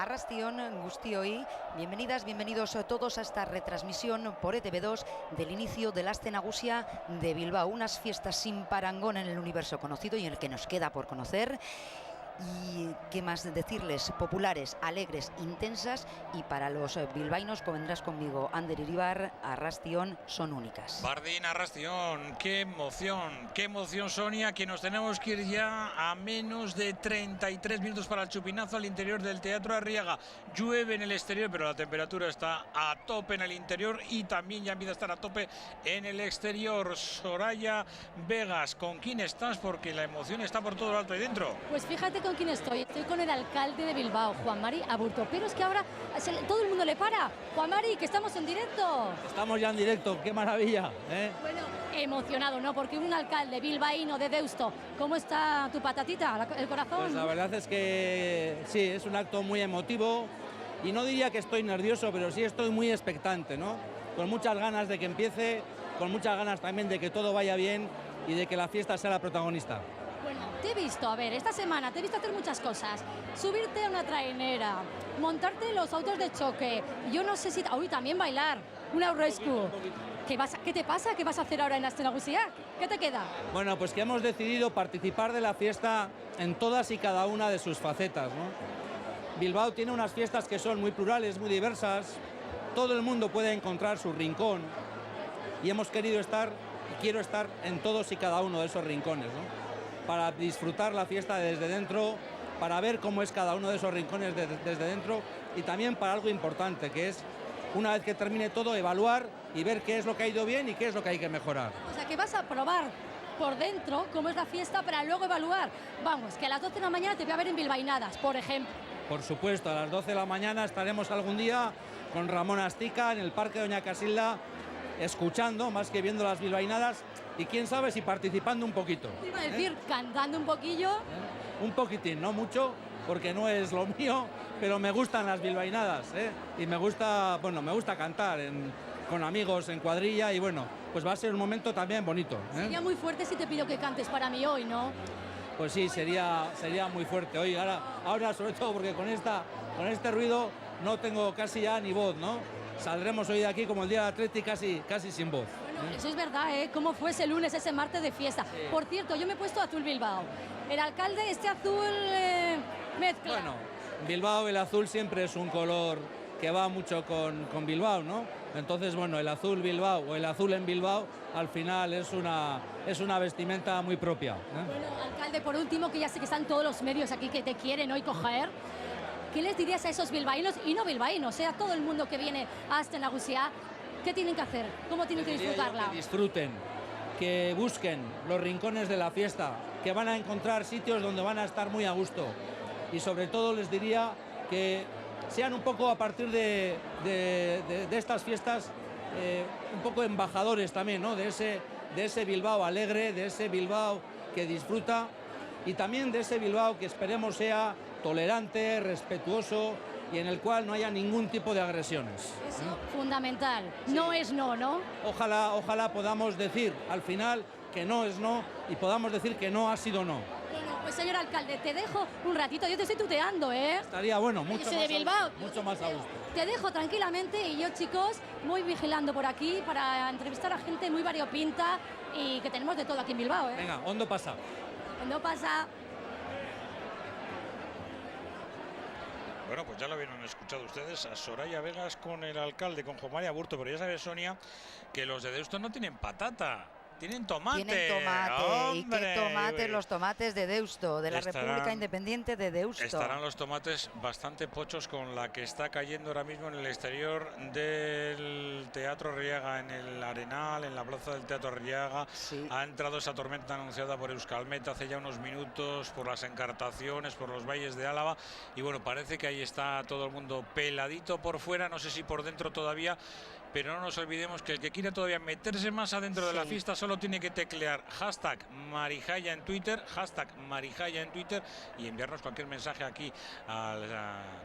Arrastion Gustioi, bienvenidas, bienvenidos todos a esta retransmisión por ETV2 del inicio de la Aste Nagusia de Bilbao, unas fiestas sin parangón en el universo conocido y en el que nos queda por conocer. Y qué más decirles, populares, alegres, intensas, y para los bilbaínos, convendrás conmigo, Ander Iribar, Arrastion son únicas. Bardín, Arrastion, qué emoción, Sonia, que nos tenemos que ir ya a menos de 33 minutos para el chupinazo al interior del Teatro Arriaga. Llueve en el exterior, pero la temperatura está a tope en el interior y también ya empieza a estar a tope en el exterior. Soraya Vegas, ¿con quién estás? Porque la emoción está por todo lo alto ahí dentro. Pues fíjate con quién estoy con el alcalde de Bilbao, Juan Mari Aburto, pero es que ahora todo el mundo le para. Juan Mari, que estamos en directo. Estamos ya en directo, qué maravilla, ¿eh? Bueno, emocionado, ¿no? Porque un alcalde bilbaíno de Deusto, ¿cómo está tu patatita, el corazón? Pues la verdad es que sí, es un acto muy emotivo y no diría que estoy nervioso, pero sí estoy muy expectante, ¿no? Con muchas ganas de que empiece, con muchas ganas también de que todo vaya bien y de que la fiesta sea la protagonista. Bueno, te he visto, a ver, esta semana te he visto hacer muchas cosas. Subirte a una trainera, montarte los autos de choque, yo no sé si... Uy, también bailar, una rescue. ¿Qué te pasa? ¿Qué vas a hacer ahora en Aste Nagusia? ¿Qué te queda? Bueno, pues que hemos decidido participar de la fiesta en todas y cada una de sus facetas, ¿no? Bilbao tiene unas fiestas que son muy plurales, muy diversas, todo el mundo puede encontrar su rincón y hemos querido estar y quiero estar en todos y cada uno de esos rincones, ¿no? Para disfrutar la fiesta desde dentro, para ver cómo es cada uno de esos rincones desde dentro y también para algo importante, que es, una vez que termine todo, evaluar y ver qué es lo que ha ido bien y qué es lo que hay que mejorar. O sea, que vas a probar por dentro cómo es la fiesta para luego evaluar. Vamos, que a las 12 de la mañana te voy a ver en Bilbainadas, por ejemplo. Por supuesto, a las 12 de la mañana estaremos algún día con Ramón Astica en el Parque Doña Casilda, escuchando más que viendo las bilbainadas y quién sabe si participando un poquito. Te iba a decir, cantando un poquillo. Un poquitín, no mucho, porque no es lo mío, pero me gustan las bilbainadas, y me gusta cantar con amigos en cuadrilla y bueno, pues va a ser un momento también bonito. Sería muy fuerte si te pido que cantes para mí hoy, ¿no? Pues sí, sería muy fuerte. Hoy, ahora sobre todo porque con este ruido no tengo casi ya ni voz, ¿no? Saldremos hoy de aquí como el día de Atleti casi sin voz. Bueno, eso es verdad, ¿eh? ¿Cómo fue ese lunes, ese martes de fiesta? Sí. Por cierto, yo me he puesto azul Bilbao. El alcalde, este azul mezcla. Bueno, Bilbao el azul siempre es un color que va mucho con Bilbao, ¿no? Entonces, bueno, el azul Bilbao o el azul en Bilbao al final es una vestimenta muy propia, ¿eh? Bueno, alcalde, por último, que ya sé que están todos los medios aquí que te quieren hoy coger. ¿Qué les dirías a esos bilbaínos y no bilbaínos, a todo el mundo que viene a Aste Nagusia? ¿Qué tienen que hacer? ¿Cómo tienen que disfrutarla? Que disfruten, que busquen los rincones de la fiesta, que van a encontrar sitios donde van a estar muy a gusto. Y sobre todo les diría que sean un poco, a partir de estas fiestas, un poco embajadores también, ¿no? de ese Bilbao alegre, de ese Bilbao que disfruta y también de ese Bilbao que esperemos sea tolerante, respetuoso y en el cual no haya ningún tipo de agresiones. Eso, fundamental. Sí. No es no, ¿no? Ojalá podamos decir al final que no es no y podamos decir que no ha sido no. Bueno, pues señor alcalde, te dejo un ratito, yo te estoy tuteando, ¿eh? Estaría bueno, mucho más a gusto. Te dejo tranquilamente y yo, chicos, voy vigilando por aquí para entrevistar a gente muy variopinta y que tenemos de todo aquí en Bilbao, ¿eh? Venga, ¿dónde pasa? ¿Dónde pasa? Bueno, pues ya lo habían escuchado ustedes a Soraya Vegas con el alcalde, con Juan Mari Aburto, pero ya sabes, Sonia, que los de Deusto no tienen patata. Tienen tomate. Tienen tomate. ¡Hombre! ¿Y qué tomates? Los tomates de Deusto, de la República Independiente de Deusto. Estarán los tomates bastante pochos con la que está cayendo ahora mismo en el exterior del Teatro Arriaga, en el Arenal, en la plaza del Teatro Arriaga. Sí. Ha entrado esa tormenta anunciada por Euskalmet hace ya unos minutos, por las encartaciones, por los valles de Álava. Y bueno, parece que ahí está todo el mundo peladito por fuera, no sé si por dentro todavía, pero no nos olvidemos que el que quiera todavía meterse más adentro de la fiesta solo tiene que teclear #Marijaya en Twitter, y enviarnos cualquier mensaje aquí al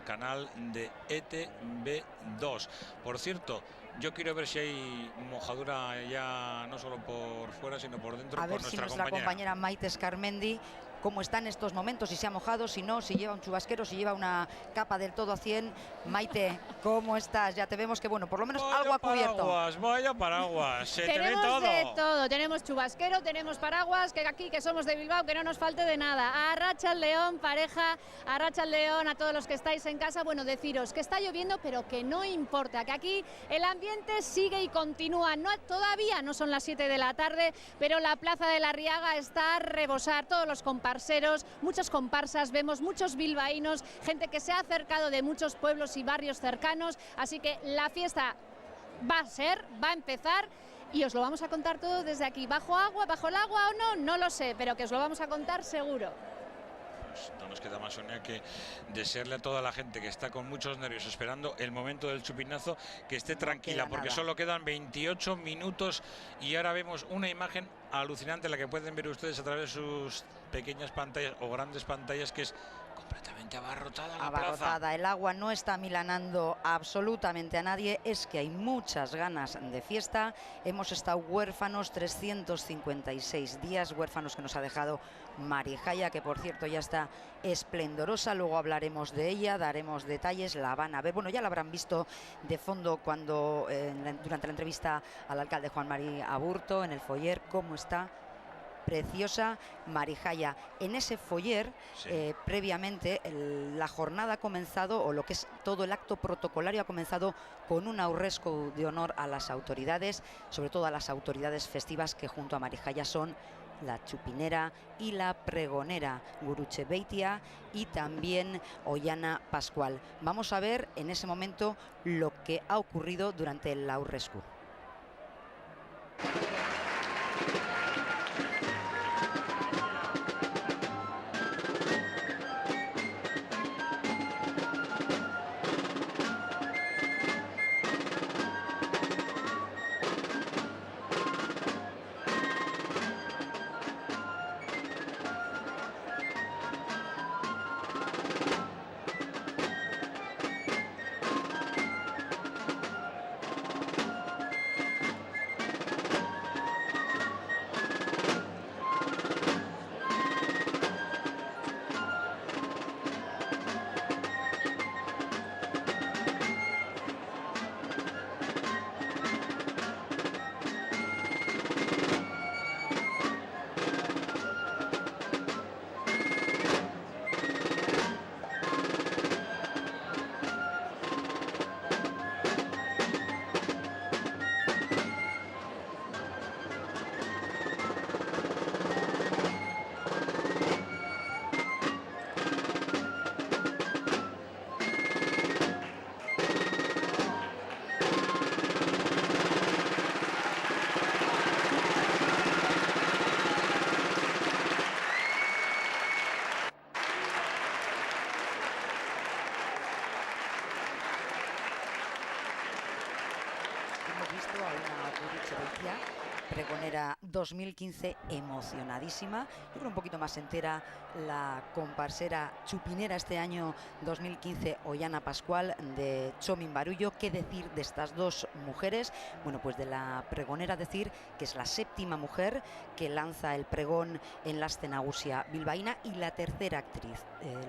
canal de ETV2. Por cierto, yo quiero ver si hay mojadura ya no solo por fuera sino por dentro. A ver si nuestra compañera Maite Escarmendi cómo está en estos momentos, si se ha mojado, si no, si lleva un chubasquero, si lleva una capa del todo a 100. Maite, ¿cómo estás? Ya te vemos que, bueno, por lo menos vaya algo ha cubierto. Vaya paraguas, se te ve Tenemos de todo. todo, tenemos chubasquero, tenemos paraguas, que aquí que somos de Bilbao, que no nos falte de nada. Arratsaldeon, pareja, arratsaldeon a todos los que estáis en casa. Bueno, deciros que está lloviendo, pero que no importa, que aquí el ambiente sigue y continúa. Todavía no son las 7 de la tarde, pero la Plaza de la Riaga está a rebosar. Todos los comparseros, muchos comparsas, vemos muchos bilbaínos, gente que se ha acercado de muchos pueblos y barrios cercanos, así que la fiesta va a empezar y os lo vamos a contar todo desde aquí. ¿Bajo agua, bajo el agua o no? No lo sé, pero que os lo vamos a contar seguro. Pues no nos queda más, Sonia, que desearle a toda la gente que está con muchos nervios esperando el momento del chupinazo que esté tranquila, porque solo quedan 28 minutos y ahora vemos una imagen alucinante, la que pueden ver ustedes a través de sus pequeñas pantallas o grandes pantallas, que es completamente abarrotada la plaza. El agua no está milanando absolutamente a nadie, es que hay muchas ganas de fiesta. Hemos estado huérfanos 356 días, huérfanos que nos ha dejado Marijaya, que por cierto ya está esplendorosa, luego hablaremos de ella, daremos detalles, la van a ver, bueno, ya la habrán visto de fondo cuando durante la entrevista al alcalde Juan Mari Aburto en el foyer, cómo está preciosa Marijaya. En ese foyer, sí, previamente, la jornada ha comenzado, o lo que es todo el acto protocolario ha comenzado con un aurresku de honor a las autoridades, sobre todo a las autoridades festivas que junto a Marijaya son la chupinera y la pregonera Gurutze Beitia y también Oihana Pascual. Vamos a ver en ese momento lo que ha ocurrido durante el aurresku. Pregonera 2015 emocionadísima, yo creo un poquito más entera la comparsera chupinera este año 2015 Oihana Pascual de Txomin Barullo. ¿Qué decir de estas dos mujeres? Bueno, pues de la pregonera decir que es la séptima mujer que lanza el pregón en la Aste Nagusia bilbaína y la tercera actriz.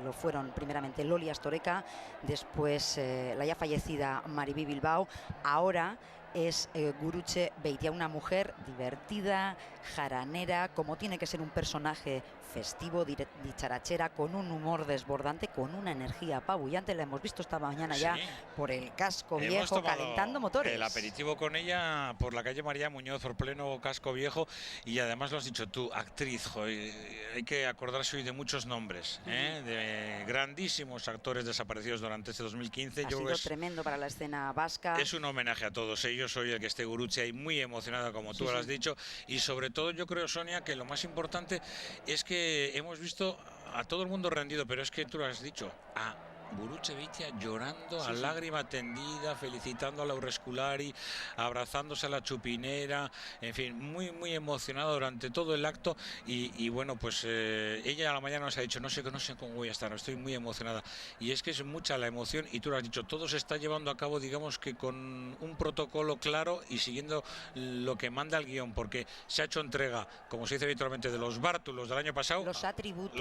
Lo fueron primeramente Loli Astoreka, después la ya fallecida Maribi Bilbao, ahora es Gurutze Beitia, una mujer divertida, jaranera, como tiene que ser un personaje festivo, dicharachera, con un humor desbordante, con una energía apabullante. La hemos visto esta mañana ya por el Casco Viejo calentando motores. El aperitivo con ella por la calle María Muñoz, por pleno Casco Viejo, y además lo has dicho tú, actriz, hay que acordarse hoy de muchos nombres, de grandísimos actores desaparecidos durante este 2015. Ha sido tremendo para la escena vasca. Es un homenaje a todos ellos. Yo soy el que esté Gurutze ahí muy emocionada, como tú lo has dicho, y sobre todo yo creo, Sonia, que lo más importante es que hemos visto a todo el mundo rendido, pero es que tú lo has dicho, a Guruche Beitia llorando a lágrima tendida, felicitando a Laura Scolari, abrazándose a la chupinera, en fin, muy emocionada durante todo el acto y bueno, pues ella a la mañana nos ha dicho, no sé cómo voy a estar, estoy muy emocionada. Y es que es mucha la emoción y tú lo has dicho, todo se está llevando a cabo, digamos que con un protocolo claro y siguiendo lo que manda el guión, porque se ha hecho entrega, como se dice habitualmente, de los bártulos del año pasado, los atributos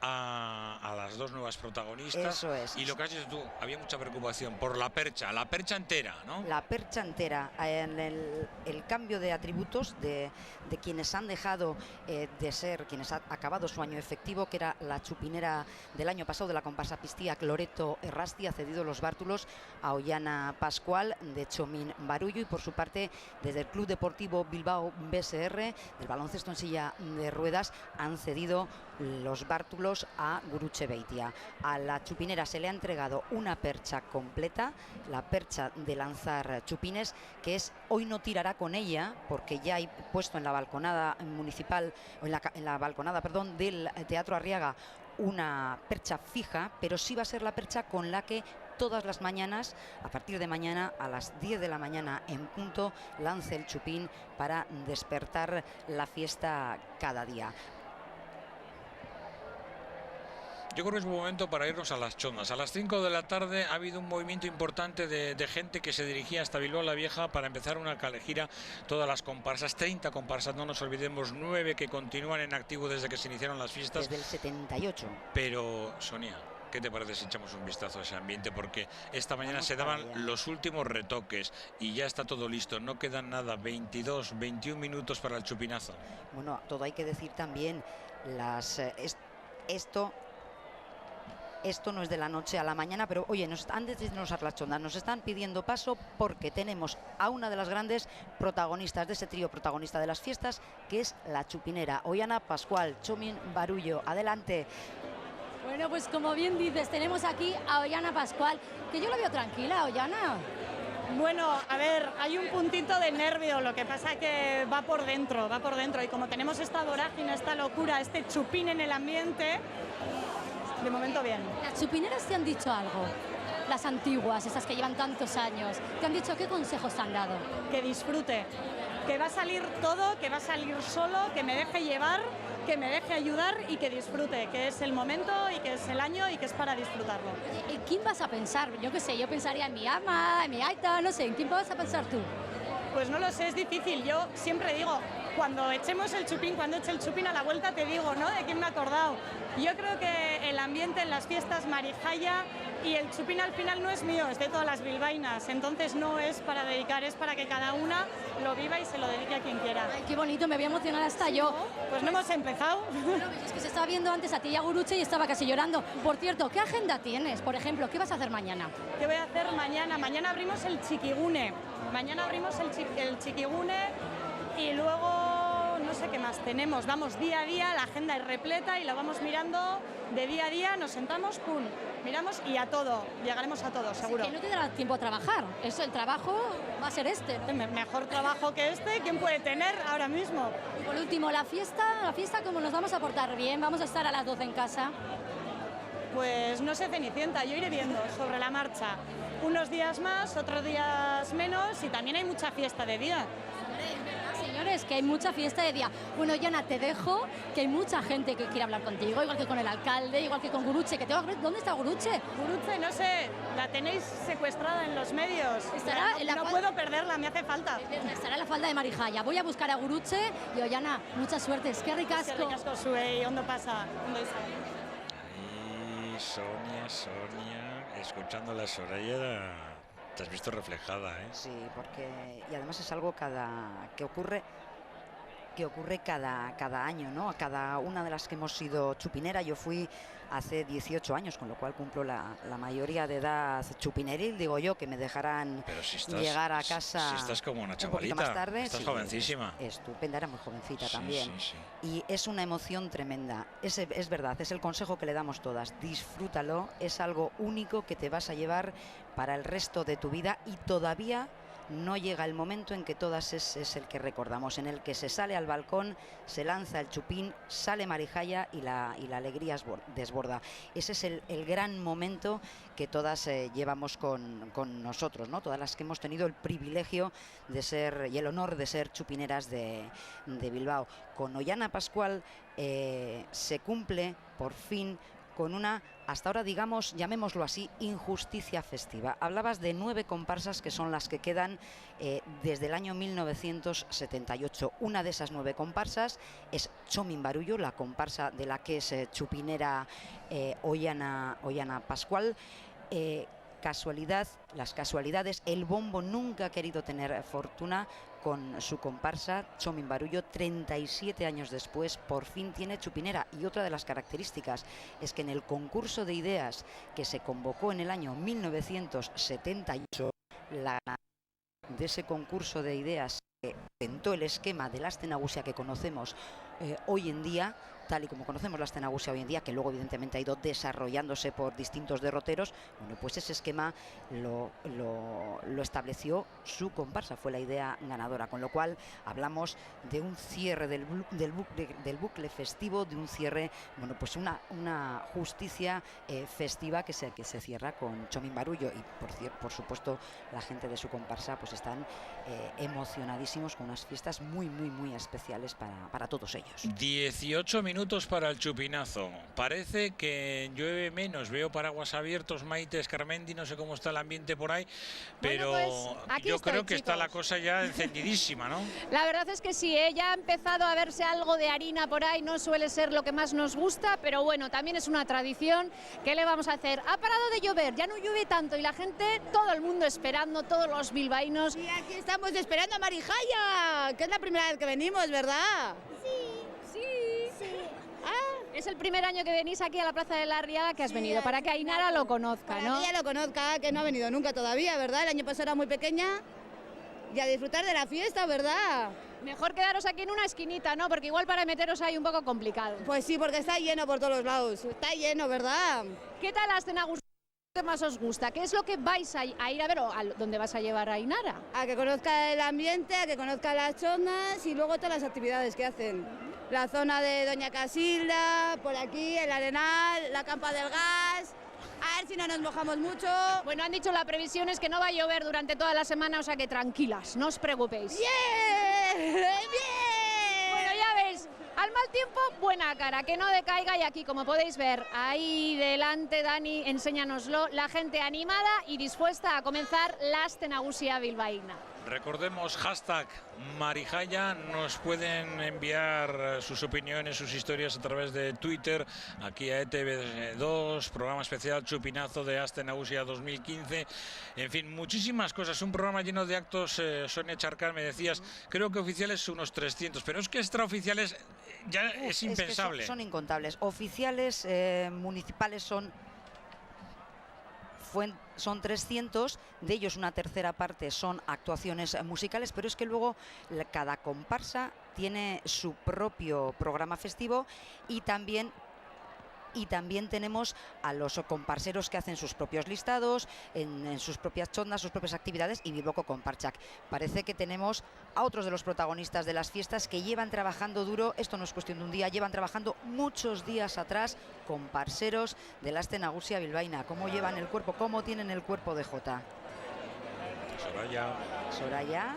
a las dos nuevas protagonistas. Eso es. Y lo que has dicho tú, había mucha preocupación por la percha entera, ¿no? La percha entera, en el cambio de atributos de quienes han dejado de ser, quienes han acabado su año efectivo, que era la chupinera del año pasado de la comparsa Pistía, Loreto Errasti, ha cedido los bártulos a Ollana Pascual de Chomin Barullo, y por su parte desde el Club Deportivo Bilbao BSR del baloncesto en silla de ruedas han cedido los bártulos a Guruche Beitia. A la chupinera se le ha entregado una percha completa, la percha de lanzar chupines, que es hoy no tirará con ella porque ya hay puesto en la balconada municipal, o en la balconada, perdón, del Teatro Arriaga una percha fija, pero sí va a ser la percha con la que todas las mañanas, a partir de mañana a las 10 de la mañana en punto, lance el chupín para despertar la fiesta cada día. Yo creo que es un momento para irnos a las chondas. A las 5 de la tarde ha habido un movimiento importante de gente que se dirigía hasta Bilbao la Vieja para empezar una calejira. Todas las comparsas, 30 comparsas, no nos olvidemos, 9 que continúan en activo desde que se iniciaron las fiestas. Desde el 78. Pero, Sonia, ¿qué te parece si echamos un vistazo a ese ambiente? Porque esta mañana se daban los últimos retoques y ya está todo listo. No quedan nada, 22, 21 minutos para el chupinazo. Bueno, todo hay que decir también, esto no es de la noche a la mañana, pero oye, antes de irnos a las chondas, nos están pidiendo paso porque tenemos a una de las grandes protagonistas de ese trío protagonista de las fiestas, que es la chupinera, Ollana Pascual, Chomin Barullo. Adelante. Bueno, pues como bien dices, tenemos aquí a Ollana Pascual, que yo la veo tranquila, Ollana. Bueno, a ver, hay un puntito de nervio, lo que pasa que va por dentro, y como tenemos esta vorágine, esta locura, este chupín en el ambiente, de momento bien. ¿Las chupineras te han dicho algo? Las antiguas, esas que llevan tantos años, ¿te han dicho qué consejos te han dado? Que disfrute, que va a salir todo, que va a salir solo, que me deje llevar, que me deje ayudar y que disfrute, que es el momento y que es el año y que es para disfrutarlo. ¿En quién vas a pensar? Yo qué sé, yo pensaría en mi ama, en mi aita, no sé, ¿en quién vas a pensar tú? Pues no lo sé, es difícil. Yo siempre digo, cuando echemos el chupín, cuando eche el chupín a la vuelta te digo, ¿no? ¿De quién me he acordado? Yo creo que el ambiente en las fiestas Marijaya y el chupín al final no es mío, es de todas las bilbaínas, entonces no es para dedicar, es para que cada una lo viva y se lo dedique a quien quiera. Ay, qué bonito, me voy a emocionar hasta yo. Pues no hemos empezado. Bueno, es que se estaba viendo antes a ti y a Guruche y estaba casi llorando. Por cierto, ¿qué agenda tienes? Por ejemplo, ¿qué vas a hacer mañana? ¿Qué voy a hacer mañana? Mañana abrimos el Chiquigune. Mañana abrimos el Chiquigune y luego no sé qué más tenemos. Vamos día a día, la agenda es repleta y la vamos mirando de día a día, nos sentamos, pum, miramos y a todo, llegaremos a todo, seguro. Así que no te dará tiempo a trabajar, eso, el trabajo va a ser este, ¿no? Mejor trabajo que este, ¿quién puede tener ahora mismo? Y por último, la fiesta, ¿cómo nos vamos a portar bien? ¿Vamos a estar a las 12 en casa? Pues no sé, Cenicienta, yo iré viendo sobre la marcha. Unos días más, otros días menos y también hay mucha fiesta de día. Señores, que hay mucha fiesta de día. Bueno, Ollana, te dejo, que hay mucha gente que quiere hablar contigo, igual que con el alcalde, igual que con Guruche. ¿Dónde está Guruche? Guruche, no sé, la tenéis secuestrada en los medios. Estará en la no puedo perderla, me hace falta. Estará en la falda de Marijaya. Voy a buscar a Guruche y Ollana, mucha suerte. Es que ricasco. Es que ricasco zuei, ¿dónde pasa? ¿Dónde está? Ahí, Sonia, escuchando la Soraya. Te has visto reflejada, ¿eh? Sí, porque y además es algo que ocurre cada año, ¿no? A cada una de las que hemos sido chupinera. Yo fui hace 18 años, con lo cual cumplo la mayoría de edad chupineril, digo yo, que me dejarán llegar a casa. Si estás como una chavalita, un poquito más tarde. Estás sí, jovencísima. Estupenda, era muy jovencita sí, también. Sí. Y es una emoción tremenda. Es verdad, es el consejo que le damos todas. Disfrútalo, es algo único que te vas a llevar para el resto de tu vida y todavía no llega el momento en que todas es el que recordamos, en el que se sale al balcón, se lanza el chupín, sale Marijaya y la alegría desborda. Ese es el gran momento que todas llevamos con nosotros, ¿no? Todas las que hemos tenido el privilegio de ser y el honor de ser chupineras de Bilbao. Con Ollana Pascual se cumple por fin con una, hasta ahora digamos, llamémoslo así, injusticia festiva. Hablabas de 9 comparsas que son las que quedan desde el año 1978. Una de esas 9 comparsas es Txomin Barullo, la comparsa de la que es chupinera Ollana Pascual. Casualidad, las casualidades, el bombo nunca ha querido tener fortuna con su comparsa. Txomin Barullo, 37 años después, por fin tiene chupinera. Y otra de las características es que en el concurso de ideas que se convocó en el año 1978, la de ese concurso de ideas que inventó el esquema de la Aste Nagusia que conocemos hoy en día, tal y como conocemos la Aste Nagusia hoy en día, que luego evidentemente ha ido desarrollándose por distintos derroteros, bueno, pues ese esquema lo estableció su comparsa, fue la idea ganadora, con lo cual hablamos de un cierre del bucle festivo, de un cierre, bueno, pues una justicia festiva que se cierra con Txomin Barullo, y por supuesto la gente de su comparsa pues están emocionadísimos con unas fiestas muy especiales para todos ellos. 18 minutos para el chupinazo. Parece que llueve menos. Veo paraguas abiertos, Maite Escarmendi, no sé cómo está el ambiente por ahí, pero bueno, pues yo creo que chicos, está la cosa ya encendidísima, ¿no? La verdad es que sí, ya ha empezado a verse algo de harina por ahí, no suele ser lo que más nos gusta, pero bueno, también es una tradición. ¿Qué le vamos a hacer? Ha parado de llover, ya no llueve tanto y la gente, todo el mundo esperando, todos los bilbaínos. Y aquí estamos esperando a Marijaya, que es la primera vez que venimos, ¿verdad? Sí. Es el primer año que venís aquí a la Plaza de la Arriaga, que has venido, para que Ainara lo conozca, para ¿no? que ella lo conozca, que no ha venido nunca todavía, ¿verdad? El año pasado era muy pequeña, y a disfrutar de la fiesta, ¿verdad? Mejor quedaros aquí en una esquinita, ¿no? Porque igual para meteros ahí un poco complicado. Pues sí, porque está lleno por todos los lados, está lleno, ¿verdad? ¿Qué tal la Aste Nagusia? ¿Qué más os gusta? ¿Qué es lo que vais a ir a ver o dónde vas a llevar a Ainara? A que conozca el ambiente, a que conozca las chondas y luego todas las actividades que hacen. La zona de Doña Casilda, por aquí, el Arenal, la Campa del Gas. A ver si no nos mojamos mucho. Bueno, han dicho la previsión es que no va a llover durante toda la semana, o sea que tranquilas, no os preocupéis. ¡Bien! ¡Bien! Bueno, ya veis, al mal tiempo, buena cara, que no decaiga, y aquí, como podéis ver, ahí delante, Dani, enséñanoslo, la gente animada y dispuesta a comenzar la Aste Nagusia bilbaína. Recordemos, hashtag Marijaya, nos pueden enviar sus opiniones, sus historias a través de Twitter, aquí a ETV2, programa especial Chupinazo de Aste Nagusia 2015, en fin, muchísimas cosas, un programa lleno de actos. Sonia Charcar, me decías, creo que oficiales unos 300, pero es que extraoficiales ya es impensable. Es que son incontables, oficiales municipales son 300, de ellos una tercera parte son actuaciones musicales, pero es que luego cada comparsa tiene su propio programa festivo y también tenemos a los comparseros que hacen sus propios listados, en sus propias chondas, sus propias actividades, y Bilboko Compartxak. Parece que tenemos a otros de los protagonistas de las fiestas que llevan trabajando duro, esto no es cuestión de un día, llevan trabajando muchos días atrás, comparseros de la Aste Nagusia bilbaína. ¿Cómo llevan el cuerpo? ¿Cómo tienen el cuerpo de Jota? Soraya.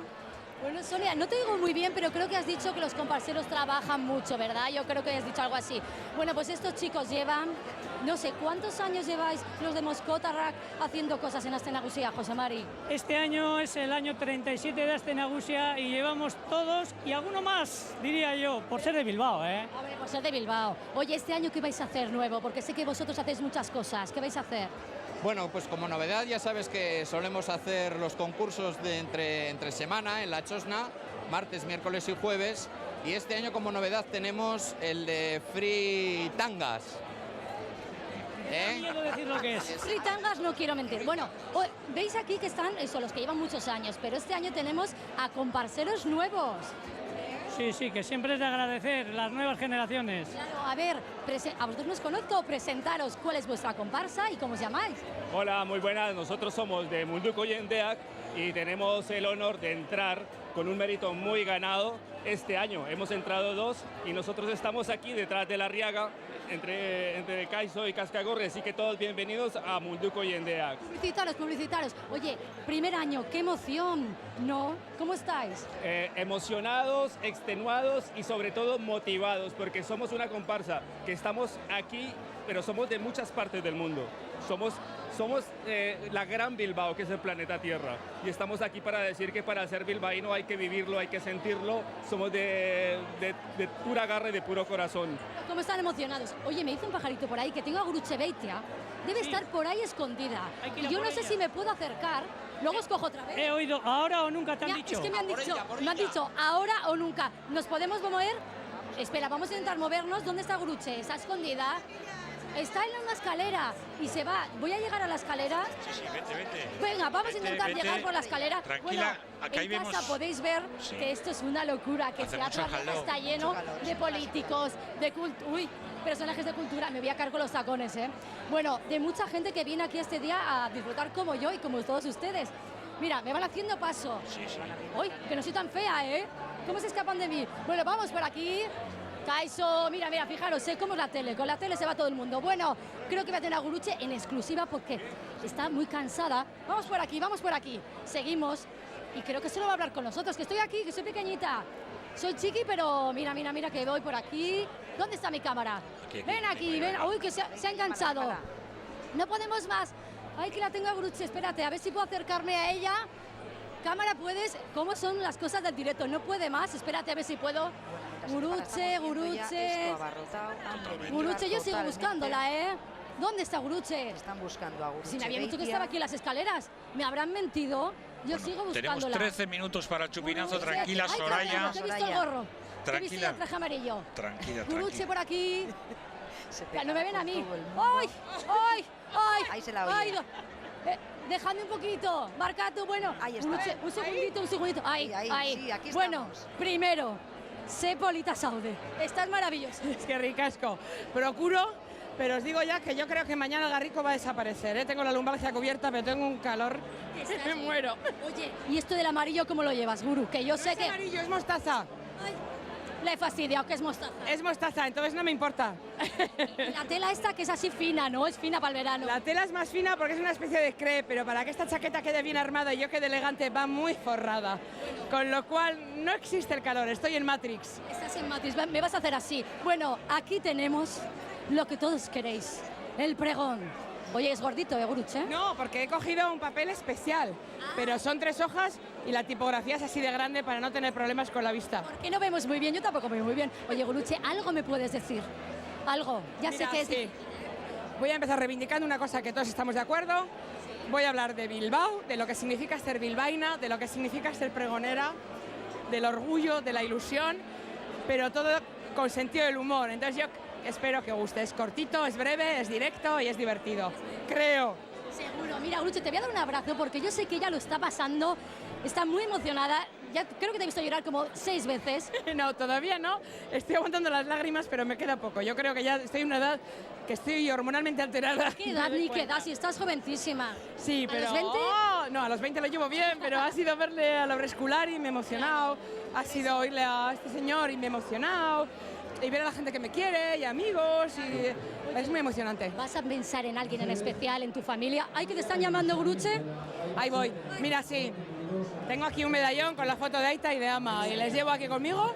Bueno, Sonia, no te digo muy bien, pero creo que has dicho que los comparseros trabajan mucho, ¿verdad? Yo creo que has dicho algo así. Bueno, pues estos chicos llevan, no sé, ¿cuántos años lleváis los de Moscotarrak haciendo cosas en Aste Nagusia, José Mari? Este año es el año 37 de Aste Nagusia y llevamos todos y alguno más, diría yo, por ser de Bilbao, ¿eh? A ver, por ser de Bilbao. Oye, ¿este año qué vais a hacer nuevo? Porque sé que vosotros hacéis muchas cosas. ¿Qué vais a hacer? Bueno, pues como novedad ya sabes que solemos hacer los concursos de entre semana en la Chosna, martes, miércoles y jueves, y este año como novedad tenemos el de Free Tangas. No quiero decir lo que es. Free Tangas, no quiero mentir. Bueno, veis aquí que están los que llevan muchos años, pero este año tenemos a comparseros nuevos. Sí, sí, que siempre es de agradecer las nuevas generaciones. Claro, a ver, a vosotros nos conozco, presentaros cuál es vuestra comparsa y cómo os llamáis. Hola, muy buenas, nosotros somos de Munduko Jendeak y tenemos el honor de entrar con un mérito muy ganado este año. Hemos entrado 2 y nosotros estamos aquí detrás de la Riaga, entre Kaiso y Cascagorri, así que todos bienvenidos a Munduko Jendeak. Publicitaros. Oye, primer año, qué emoción, ¿no? ¿Cómo estáis? Emocionados, extenuados y sobre todo motivados, porque somos una comparsa que estamos aquí, pero somos de muchas partes del mundo. Somos la gran Bilbao, que es el planeta Tierra. Y estamos aquí para decir que para ser bilbaíno hay que vivirlo, hay que sentirlo. Somos de pura garra y de puro corazón. ¿Cómo están emocionados? Oye, me dice un pajarito por ahí que tengo a Gurutze Beitia. Debe estar por ahí escondida. Y yo no sé si me puedo acercar. Luego os cojo otra vez. He oído ahora o nunca, te han dicho. Es que me han dicho ahora o nunca. ¿Nos podemos mover? Espera, vamos a intentar movernos. ¿Dónde está Gurutze? ¿Está escondida? Está en una escalera y se va. Voy a llegar a la escalera. Sí, vete. Venga, vamos a intentar llegar por la escalera. Tranquila, bueno, acá en casa podéis ver que esto es una locura, que el teatro está lleno de políticos, de personajes de cultura. Me voy a cargar con los tacones, ¿eh? Bueno, de mucha gente que viene aquí este día a disfrutar como yo y como todos ustedes. Mira, me van haciendo paso. Sí. Uy, que no soy tan fea, ¿eh? ¿Cómo se escapan de mí? Bueno, vamos por aquí. Kaiso, mira, fijaros, sé cómo es la tele, con la tele se va todo el mundo. Bueno, creo que voy a tener a Gurutze en exclusiva porque está muy cansada. Vamos por aquí, seguimos y creo que solo va a hablar con nosotros, que estoy aquí, que soy pequeñita. Soy chiqui, pero mira que voy por aquí. ¿Dónde está mi cámara? Ven aquí, ven. Uy, que se ha enganchado. No podemos más. Ay, que la tengo a Gurutze, espérate, a ver si puedo acercarme a ella. Cámara, ¿puedes? ¿Cómo son las cosas del directo? No puede más, espérate a ver si puedo. Gurutze. Gurutze, yo sigo buscándola, ¿eh? ¿Dónde está Gurutze? Están buscando a Gurutze. Si me habían dicho que estaba aquí en las escaleras, ¿me habrán mentido? Yo sigo buscándola. Tenemos 13 minutos para el chupinazo, tranquila, Soraya. Te he visto el gorro. Tranquila. Te he visto el traje amarillo. Tranquila. Gurutze por aquí. No me ven a mí. ¡Ay! Ahí se la oye. Dejadme un poquito, marca tú, bueno. Ahí está. Gurutze, un segundito. Ahí. Sí, aquí bueno, estamos. primero, sé Polita Saude. Estás maravilloso. Es que ricasco. Procuro, pero os digo ya que yo creo que mañana el Garrico va a desaparecer, ¿eh? Tengo la lumbalgia cubierta, pero tengo un calor que me muero. Oye, ¿y esto del amarillo cómo lo llevas, Guru? Que yo sé es que... amarillo, es mostaza. Ay, le he fastidiado que es mostaza. Es mostaza, entonces no me importa. Y la tela esta que es así fina, ¿no? Es fina para el verano. La tela es más fina porque es una especie de crepe, pero para que esta chaqueta quede bien armada y yo quede elegante va muy forrada. Con lo cual no existe el calor, estoy en Matrix. Estás en Matrix, me vas a hacer así. Bueno, aquí tenemos lo que todos queréis, el pregón. Oye, es gordito, Gurutze? No, porque he cogido un papel especial, pero son 3 hojas y la tipografía es así de grande para no tener problemas con la vista. ¿Por qué no vemos muy bien? Yo tampoco veo muy bien. Oye, Gurutze, ¿algo me puedes decir? Algo, ya Mira, sé que es... Sí. Voy a empezar reivindicando una cosa que todos estamos de acuerdo. Voy a hablar de Bilbao, de lo que significa ser bilbaína, de lo que significa ser pregonera, del orgullo, de la ilusión, pero todo con sentido del humor. Entonces yo espero que guste. Es cortito, es breve, es directo y es divertido. Creo. Seguro. Mira, Gurutze, te voy a dar un abrazo porque yo sé que ella lo está pasando, está muy emocionada. Ya creo que te he visto llorar como 6 veces. No, todavía no. Estoy aguantando las lágrimas, pero me queda poco. Yo creo que ya estoy en una edad que estoy hormonalmente alterada. ¿Qué edad ni qué edad? Si estás jovencísima. Sí, pero... ¿A los 20? No, a los 20 lo llevo bien, pero ha sido verle a la obra escolar y me he emocionado. Ha sido oírle a este señor y me he emocionado. Y ver a la gente que me quiere y amigos y es muy emocionante. ¿Vas a pensar en alguien en especial, en tu familia? ¿Ay, que te están llamando, Gurutze? Ahí voy. Mira, sí. Tengo aquí un medallón con la foto de Aita y de Ama y les llevo aquí conmigo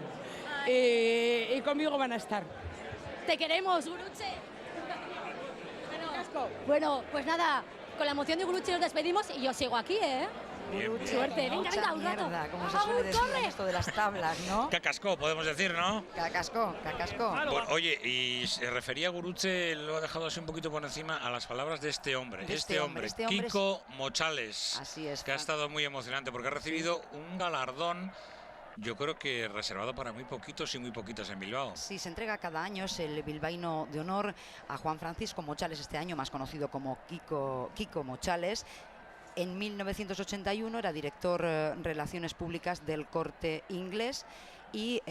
y conmigo van a estar. Te queremos, Gurutze. Bueno, pues nada, con la emoción de Gurutze nos despedimos y yo sigo aquí, ¿eh? Bien. Suerte, venga, Mucha un rato. mierda, como se suele decir en esto de las tablas, ¿no? Cacascó, podemos decir, ¿no? Cacascó. Bueno, oye, y se refería Gurutze, lo ha dejado así un poquito por encima, a las palabras de este hombre. Este hombre, Kiko Mochales. Así es. Que ha estado muy emocionante porque ha recibido un galardón, yo creo que reservado para muy poquitos y muy poquitas en Bilbao. Sí, se entrega cada año, es el bilbaíno de honor a Juan Francisco Mochales, este año más conocido como Kiko Mochales. En 1981 era director Relaciones Públicas del Corte Inglés y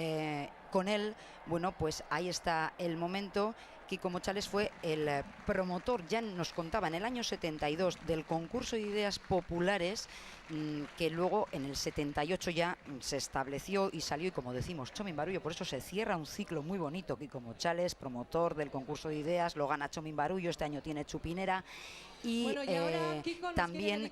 con él, bueno, pues ahí está el momento. Kiko Mochales fue el promotor, ya nos contaba en el año 72, del concurso de ideas populares, que luego en el 78 ya se estableció y salió, y como decimos, Txomin Barullo. Por eso se cierra un ciclo muy bonito. Kiko Mochales, promotor del concurso de ideas, lo gana Txomin Barullo, este año tiene Chupinera. Y, bueno, y ahora Kiko nos también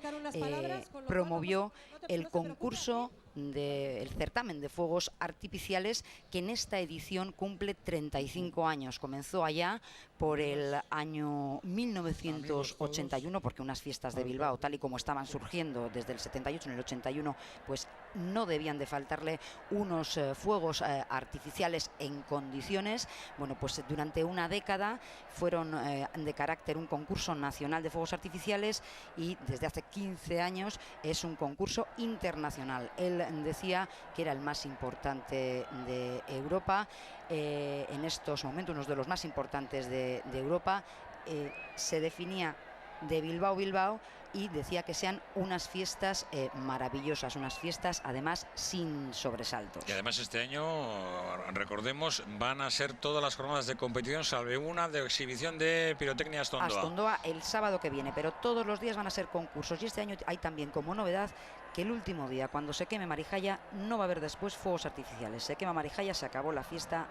promovió el concurso del certamen de fuegos artificiales, que en esta edición cumple 35 años. Comenzó allá por el año 1981, porque unas fiestas de Bilbao, tal y como estaban surgiendo desde el 78, en el 81, pues no debían de faltarle unos fuegos artificiales en condiciones. Bueno, pues durante una década fueron de carácter un concurso nacional de fuegos artificiales, y desde hace 15 años es un concurso internacional. Él decía que era el más importante de Europa, en estos momentos uno de los más importantes de Europa. Se definía de Bilbao, y decía que sean unas fiestas maravillosas, unas fiestas además sin sobresaltos. Y además este año, recordemos, van a ser todas las jornadas de competición, salvo una de exhibición de pirotecnia Astondoa. Astondoa el sábado que viene, pero todos los días van a ser concursos, y este año hay también como novedad que el último día, cuando se queme Marijaya, no va a haber después fuegos artificiales. Se quema Marijaya, se acabó la fiesta,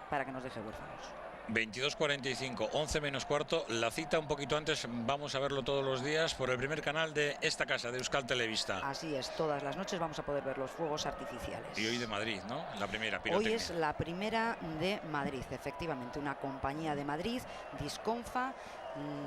para que nos deje huérfanos. 22:45, 11 menos cuarto, la cita un poquito antes. Vamos a verlo todos los días por el primer canal de esta casa, de Euskal Telebista. Así es, todas las noches vamos a poder ver los fuegos artificiales. Y hoy de Madrid, ¿no? La primera pirotecnia. Hoy es la primera de Madrid, efectivamente, una compañía de Madrid, Disconfa,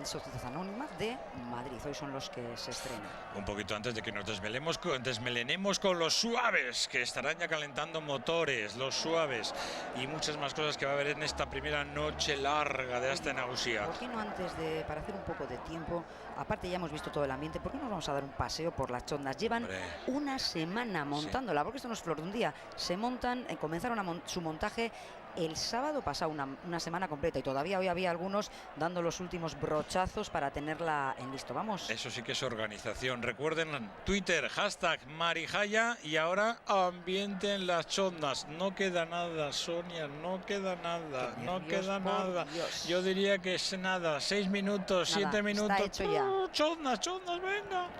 Sociedad Anónima de Madrid. Hoy son los que se estrenan. Un poquito antes de que nos desmelenemos con los suaves, que estarán ya calentando motores, los suaves y muchas más cosas que va a haber en esta primera noche larga de Aste Nagusia. ¿Por qué no antes de, para hacer un poco de tiempo, aparte ya hemos visto todo el ambiente, ¿por qué no nos vamos a dar un paseo por las chondas? Llevan una semana montándola, porque esto no es flor de un día. Se montan, comenzaron su montaje el sábado pasado, una semana completa, y todavía hoy había algunos dando los últimos brochazos para tenerla en listo. Vamos. Eso sí que es organización. Recuerden Twitter, hashtag Marijaya, y ahora ambiente en las chondas. No queda nada, Sonia, no queda nada, no queda nada. Dios. Yo diría que es nada, 6 minutos, Nada, 7 minutos. está hecho ya. Chondas, venga.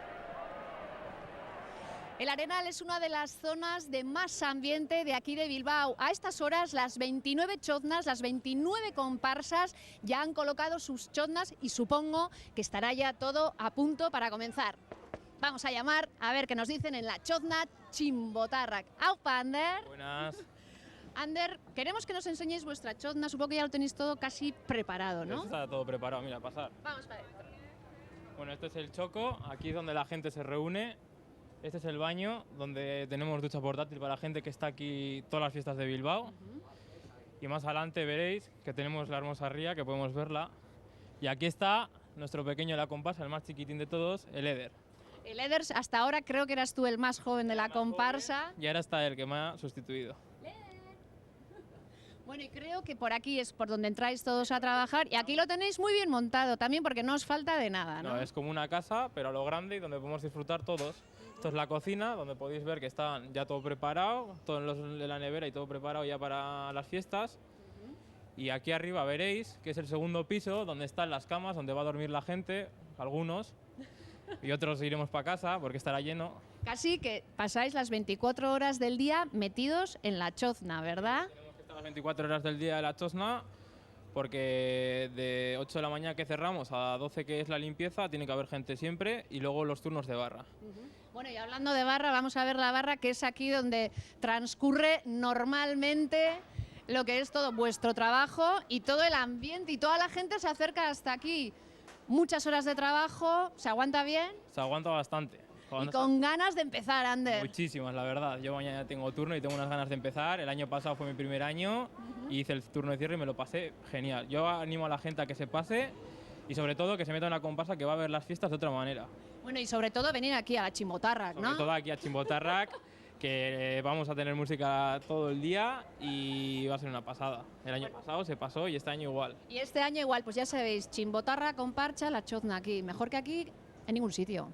El Arenal es una de las zonas de más ambiente de aquí de Bilbao. A estas horas las 29 choznas, las 29 comparsas ya han colocado sus choznas, y supongo que estará ya todo a punto para comenzar. Vamos a llamar a ver qué nos dicen en la chozna Chimbotarrak. ¡Aupa, Ander! Buenas. Ander, queremos que nos enseñéis vuestra chozna. Supongo que ya lo tenéis todo casi preparado, ¿no? Está todo preparado, mira, pasar. Vamos para adentro. Bueno, este es el choco, aquí es donde la gente se reúne. Este es el baño, donde tenemos ducha portátil para la gente que está aquí todas las fiestas de Bilbao. Y más adelante veréis que tenemos la hermosa ría, que podemos verla. Y aquí está nuestro pequeño de la comparsa, el más chiquitín de todos, el Eder. El Eder, hasta ahora creo que eras tú el más joven de la comparsa. Y ahora está el que me ha sustituido. Bueno, y creo que por aquí es por donde entráis todos a trabajar, y aquí lo tenéis muy bien montado también, porque no os falta de nada, ¿no? No, es como una casa, pero a lo grande, y donde podemos disfrutar todos. Esto es la cocina, donde podéis ver que está ya todo preparado, todo en la nevera y todo preparado ya para las fiestas. Y aquí arriba veréis que es el segundo piso, donde están las camas, donde va a dormir la gente, algunos, y otros iremos para casa porque estará lleno. Casi que pasáis las 24 horas del día metidos en la chozna, ¿verdad? Tenemos que estar las 24 horas del día de la chozna, porque de 8 de la mañana que cerramos a 12 que es la limpieza, tiene que haber gente siempre, y luego los turnos de barra. Bueno, y hablando de barra, vamos a ver la barra, que es aquí donde transcurre normalmente lo que es todo vuestro trabajo y todo el ambiente, y toda la gente se acerca hasta aquí. Muchas horas de trabajo, ¿se aguanta bien? Se aguanta bastante. Y con ganas de empezar, Ander. Muchísimas, la verdad. Yo mañana tengo turno y tengo unas ganas de empezar. El año pasado fue mi primer año y hice el turno de cierre y me lo pasé genial. Yo animo a la gente a que se pase y sobre todo que se meta en una comparsa que va a ver las fiestas de otra manera. Bueno, y sobre todo venir aquí a la Chimbotarrak, ¿no? Sobre todo aquí a Chimbotarrak, que vamos a tener música todo el día y va a ser una pasada. El año pasado se pasó y este año igual. Y este año igual, pues ya sabéis, Chimbotarrak, comparcha, la chozna aquí. Mejor que aquí en ningún sitio.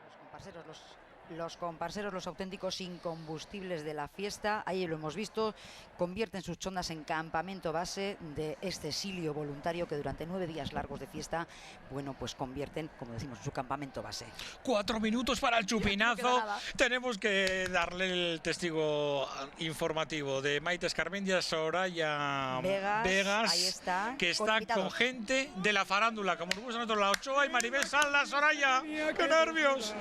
Los comparseros, los Los comparseros, los auténticos incombustibles de la fiesta, ahí lo hemos visto, convierten sus chondas en campamento base de este exilio voluntario que durante 9 días largos de fiesta, bueno, pues convierten, como decimos, en su campamento base. 4 minutos para el chupinazo. Tenemos que darle el testigo informativo de Maite Escarmendia, Soraya Vegas, ahí está, que está con gente de la farándula, como nos gusta a nosotros, la Ochoa y Maribel Salas. Soraya, ¡qué nervios!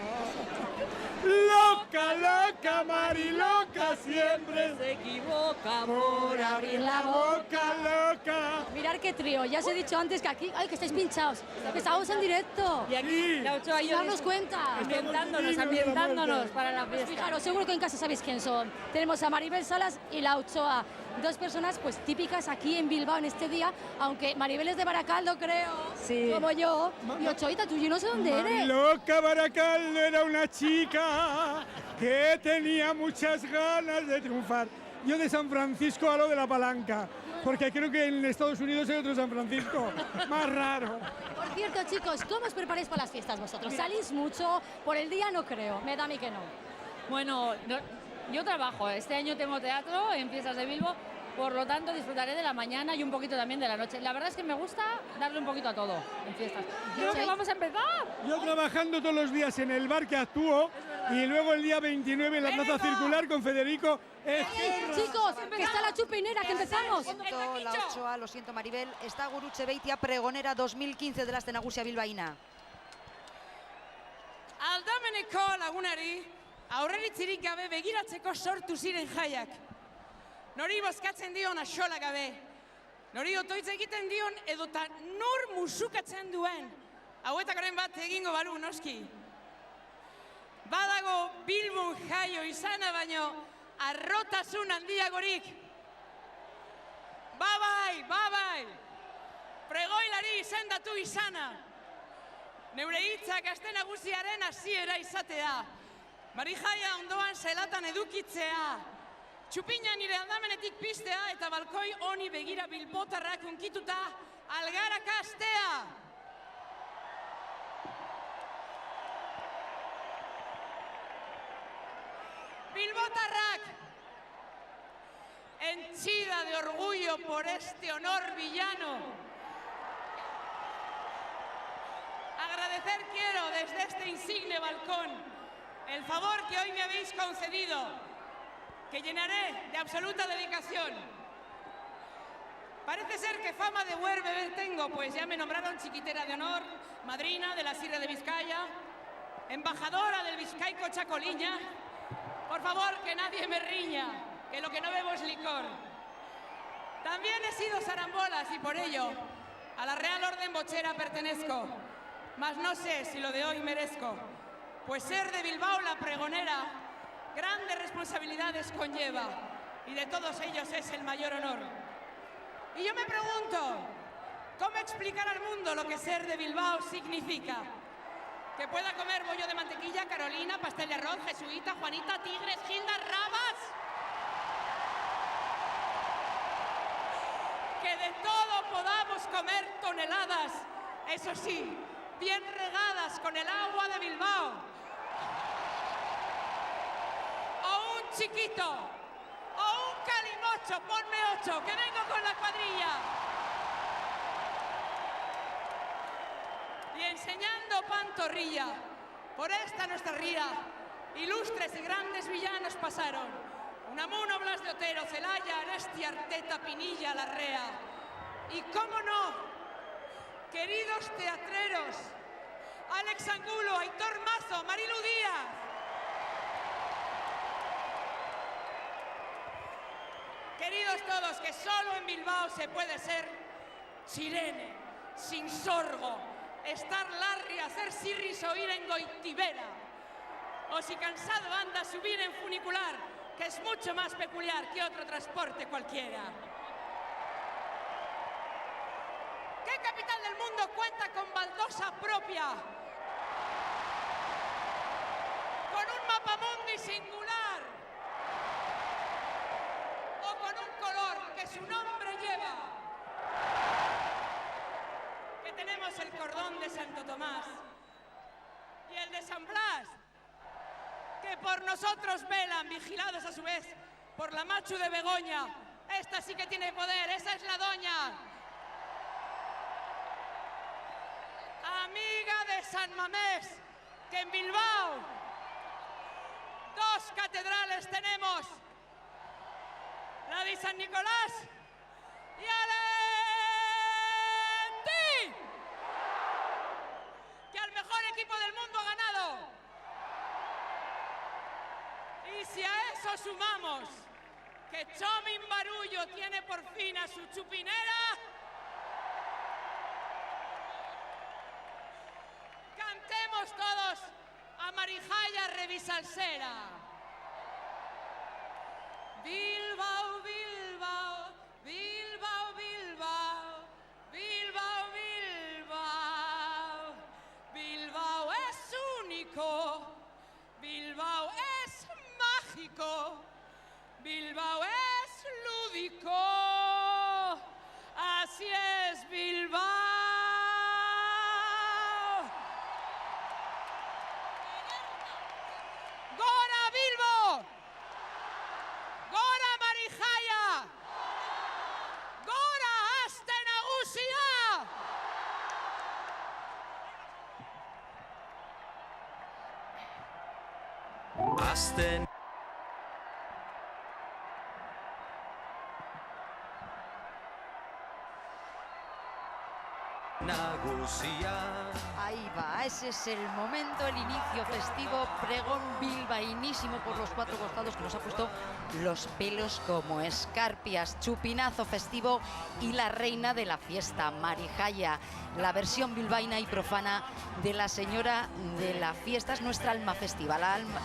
Loca, loca, Mari, loca, siempre se equivoca por abrir la boca, loca. Mirad qué trío, ya os he dicho antes que aquí, ay, que estáis pinchados, que estamos en directo. Y aquí, la Ochoa y yo, darnos cuenta. Ambientándonos para la fiesta. Pues fijaros, seguro que en casa sabéis quién son. Tenemos a Maribel Salas y la Ochoa. 2 personas pues típicas aquí en Bilbao en este día, aunque Maribel es de Baracaldo, creo, sí, como yo. Y Ochoita, tú yo no sé dónde eres. Loca Baracaldo era una chica que tenía muchas ganas de triunfar. Yo de San Francisco a lo de la Palanca, porque creo que en Estados Unidos hay otro San Francisco, más raro. Por cierto, chicos, ¿cómo os preparáis para las fiestas vosotros? ¿Salís mucho? Por el día no creo, me da a mí que no. Bueno, yo trabajo, este año tengo teatro en Fiestas de Bilbao, por lo tanto disfrutaré de la mañana y un poquito también de la noche. La verdad es que me gusta darle un poquito a todo en fiestas. Creo que vamos a empezar. Yo trabajando todos los días en el bar que actúo y luego el día 29 en la Plaza Circular con Federico. Chicos, que está la chupinera, que empezamos. La Ochoa, lo siento Maribel, está Gurutze Beitia, pregonera 2015 de la Astenagusia bilbaína. Aldameneko lagunari aurreritzirik gabe begiratzeko sortu ziren jaiak. Nori bozkatzen dion axola gabe. Nori otoitz egiten dion edota nur musukatzen duen. Hauetakoren bat egingo balu noski. Badago Bilbon jaio izana baino arrotasun handiagorik. Babai. Pregoilari izendatu izana. Neure hitzak Astenagusiaren hasiera izatea. Marijaia ondoan zelatan edukitzea. Txupina nire aldamenetik piztea eta balkoi honi begira bilbotarrak unkituta algarak astea. Bilbotarrak, henchida de orgullo por este honor villano. Agradecer quiero desde este insigne balcón el favor que hoy me habéis concedido, que llenaré de absoluta dedicación. Parece ser que fama de buen bebé tengo, pues ya me nombraron chiquitera de honor, madrina de la Sierra de Vizcaya, embajadora del Vizcaico Chacoliña. Por favor, que nadie me riña, que lo que no bebo es licor. También he sido zarambolas y por ello a la Real Orden Bochera pertenezco, mas no sé si lo de hoy merezco. Pues ser de Bilbao la pregonera, grandes responsabilidades conlleva, y de todos ellos es el mayor honor. Y yo me pregunto, ¿cómo explicar al mundo lo que ser de Bilbao significa? Que pueda comer bollo de mantequilla, Carolina, pastel de arroz, jesuita, Juanita, Tigres, Gilda, Rabas. Que de todo podamos comer toneladas, eso sí, bien regadas con el agua de Bilbao. O un chiquito, o un calimocho, ponme 8, que vengo con la cuadrilla. Y enseñando pantorrilla, por esta nuestra ría, ilustres y grandes villanos pasaron. Unamuno, Blas de Otero, Celaya, Aresti, Arteta, Pinilla, Larrea. Y cómo no, queridos teatreros, Alex Angulo, Aitor Mazo, Marilu Díaz. Queridos todos, que solo en Bilbao se puede ser chirene, sin sorgo, estar larri, hacer sirris o ir en goitibera. O si cansado anda, subir en funicular, que es mucho más peculiar que otro transporte cualquiera. ¿Qué capital del mundo cuenta con baldosa propia? Con un mapamundi singular. O con un color que su nombre lleva. Que tenemos el cordón de Santo Tomás y el de San Blas. por nosotros velan, vigilados a su vez por la machu de Begoña. Esta sí que tiene poder, esa es la doña. Amiga de San Mamés, que en Bilbao 2 catedrales tenemos. La de San Nicolás y Alentí, que al mejor equipo del mundo ha ganado. Y si a eso sumamos que Chomin Barullo tiene por fin a su chupinera, cantemos todos a Marijaya Revisalsera. Bilbao, Bilbao, Bilbao, Bilbao, Bilbao, Bilbao. Bilbao es único, Bilbao es mágico, Bilbao es lúdico, así es Bilbao. ¡Gora Bilbo! ¡Gora Marijaya! ¡Gora Aste Nagusia! Aste Nagusia. Ahí va, ese es el momento, el inicio festivo, pregón bilbaínísimo por los 4 costados que nos ha puesto los pelos como escarpias, chupinazo festivo y la reina de la fiesta, Marijaya, la versión bilbaína y profana de la señora de la fiesta, es nuestra alma festiva,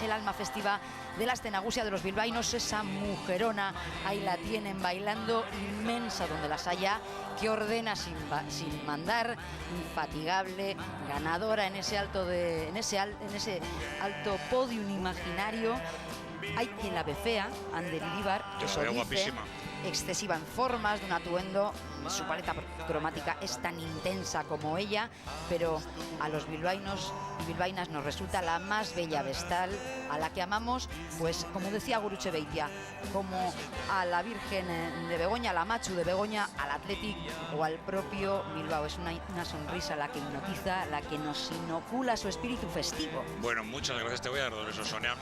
el alma festiva de la Aste Nagusia de los bilbaínos, esa mujerona, ahí la tienen bailando inmensa donde las haya, que ordena sin mandar, infatigable, ganadora en ese alto podium imaginario. Hay quien la ve fea, Ander Iribar, eso dice, guapísima, excesiva en formas, de un atuendo, su paleta cromática es tan intensa como ella, pero a los bilbaínos y bilbaínas nos resulta la más bella vestal, a la que amamos, pues como decía Gurutze Beitia, como a la Virgen de Begoña, a la Machu de Begoña, al Athletic o al propio Bilbao. Es una sonrisa la que hipnotiza, la que nos inocula su espíritu festivo. Bueno, muchas gracias, te voy a dar 2 besos, Sonia.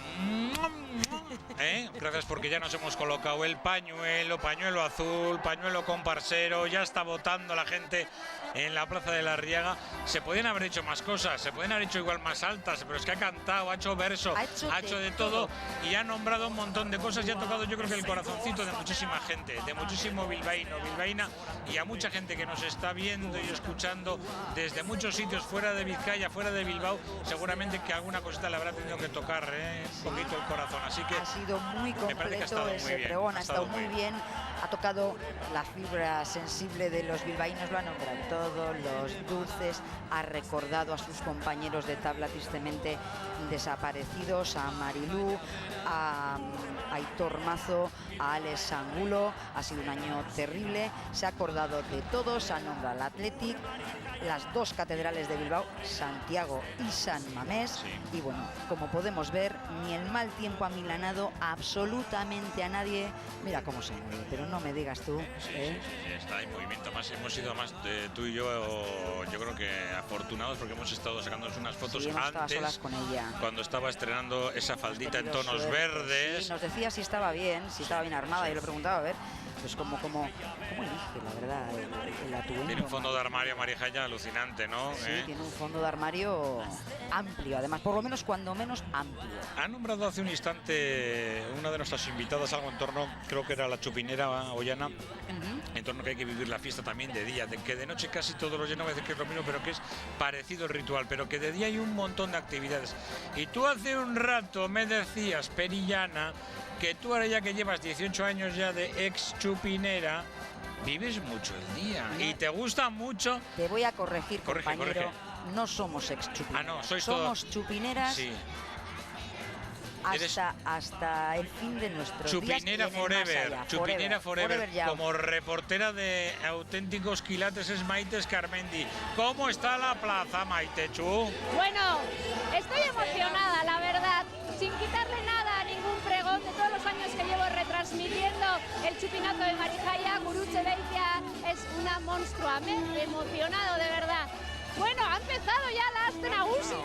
Gracias, porque ya nos hemos colocado el pañuelo azul, pañuelo comparsero, ya está votando la gente en la Plaza de la Riaga. Se podían haber hecho más cosas, se podían haber hecho igual más altas, pero es que ha cantado, ha hecho verso, ha hecho de todo y ha nombrado un montón de cosas y ha tocado, yo creo que el corazoncito de muchísima gente, de muchísimo bilbaíno, bilbaína, y a mucha gente que nos está viendo y escuchando desde muchos sitios fuera de Vizcaya, fuera de Bilbao, seguramente que alguna cosita le habrá tenido que tocar un poquito el corazón, así que ha sido muy completo ese pregón, ha estado muy bien, ha tocado la fibra sensible de los bilbaínos, lo ha nombrado todo, los dulces, ha recordado a sus compañeros de tabla tristemente desaparecidos, a Marilú, a Aitor Mazo, a Alex Angulo. Ha sido un año terrible, se ha acordado de todos, ha nombrado al Athletic, las 2 catedrales de Bilbao, Santiago y San Mamés, sí. Y bueno, como podemos ver, ni el mal tiempo ha milanado absolutamente a nadie. Mira cómo se mueve, pero no me digas tú. Sí, está en movimiento. Más hemos sido más tú y yo creo que afortunados, porque hemos estado sacándonos unas fotos antes, solas con ella, cuando estaba estrenando esa faldita en tonos verdes. Sí, nos decía si estaba bien armada, sí. Yo le preguntaba, a ver, pues cómo elige, la verdad, el atuendo. Tiene un fondo de armario, Marijaya, alucinante, ¿no? Sí, tiene un fondo de armario amplio, además, por lo menos, cuando menos, amplio. Ha nombrado hace un instante una de nuestras invitadas algo en torno, creo que era la chupinera Ollana, en torno que hay que vivir la fiesta también de día, que de noche casi todos los días, no voy a decir que es lo mismo, pero que es parecido el ritual, pero que de día hay un montón de actividades. Y tú hace un rato me decías, Perillana, que tú ahora ya que llevas 18 años ya de ex chupinera, vives mucho el día y te gusta mucho. Te voy a corregir, compañero. No somos ex chupineras. No, somos chupineras. Sí. Hasta el fin de nuestros chupinera días. Forever, chupinera forever, ya. Como reportera de Auténticos Quilates es Maite Escarmendi. ¿Cómo está la plaza, Maite Chu? Bueno, estoy emocionada, la verdad, sin quitarle nada retransmitiendo el chupinazo de Marijaya. Gurutze Beitia es una monstruamente emocionado, de verdad. Bueno, ha empezado ya la Aste Nagusia.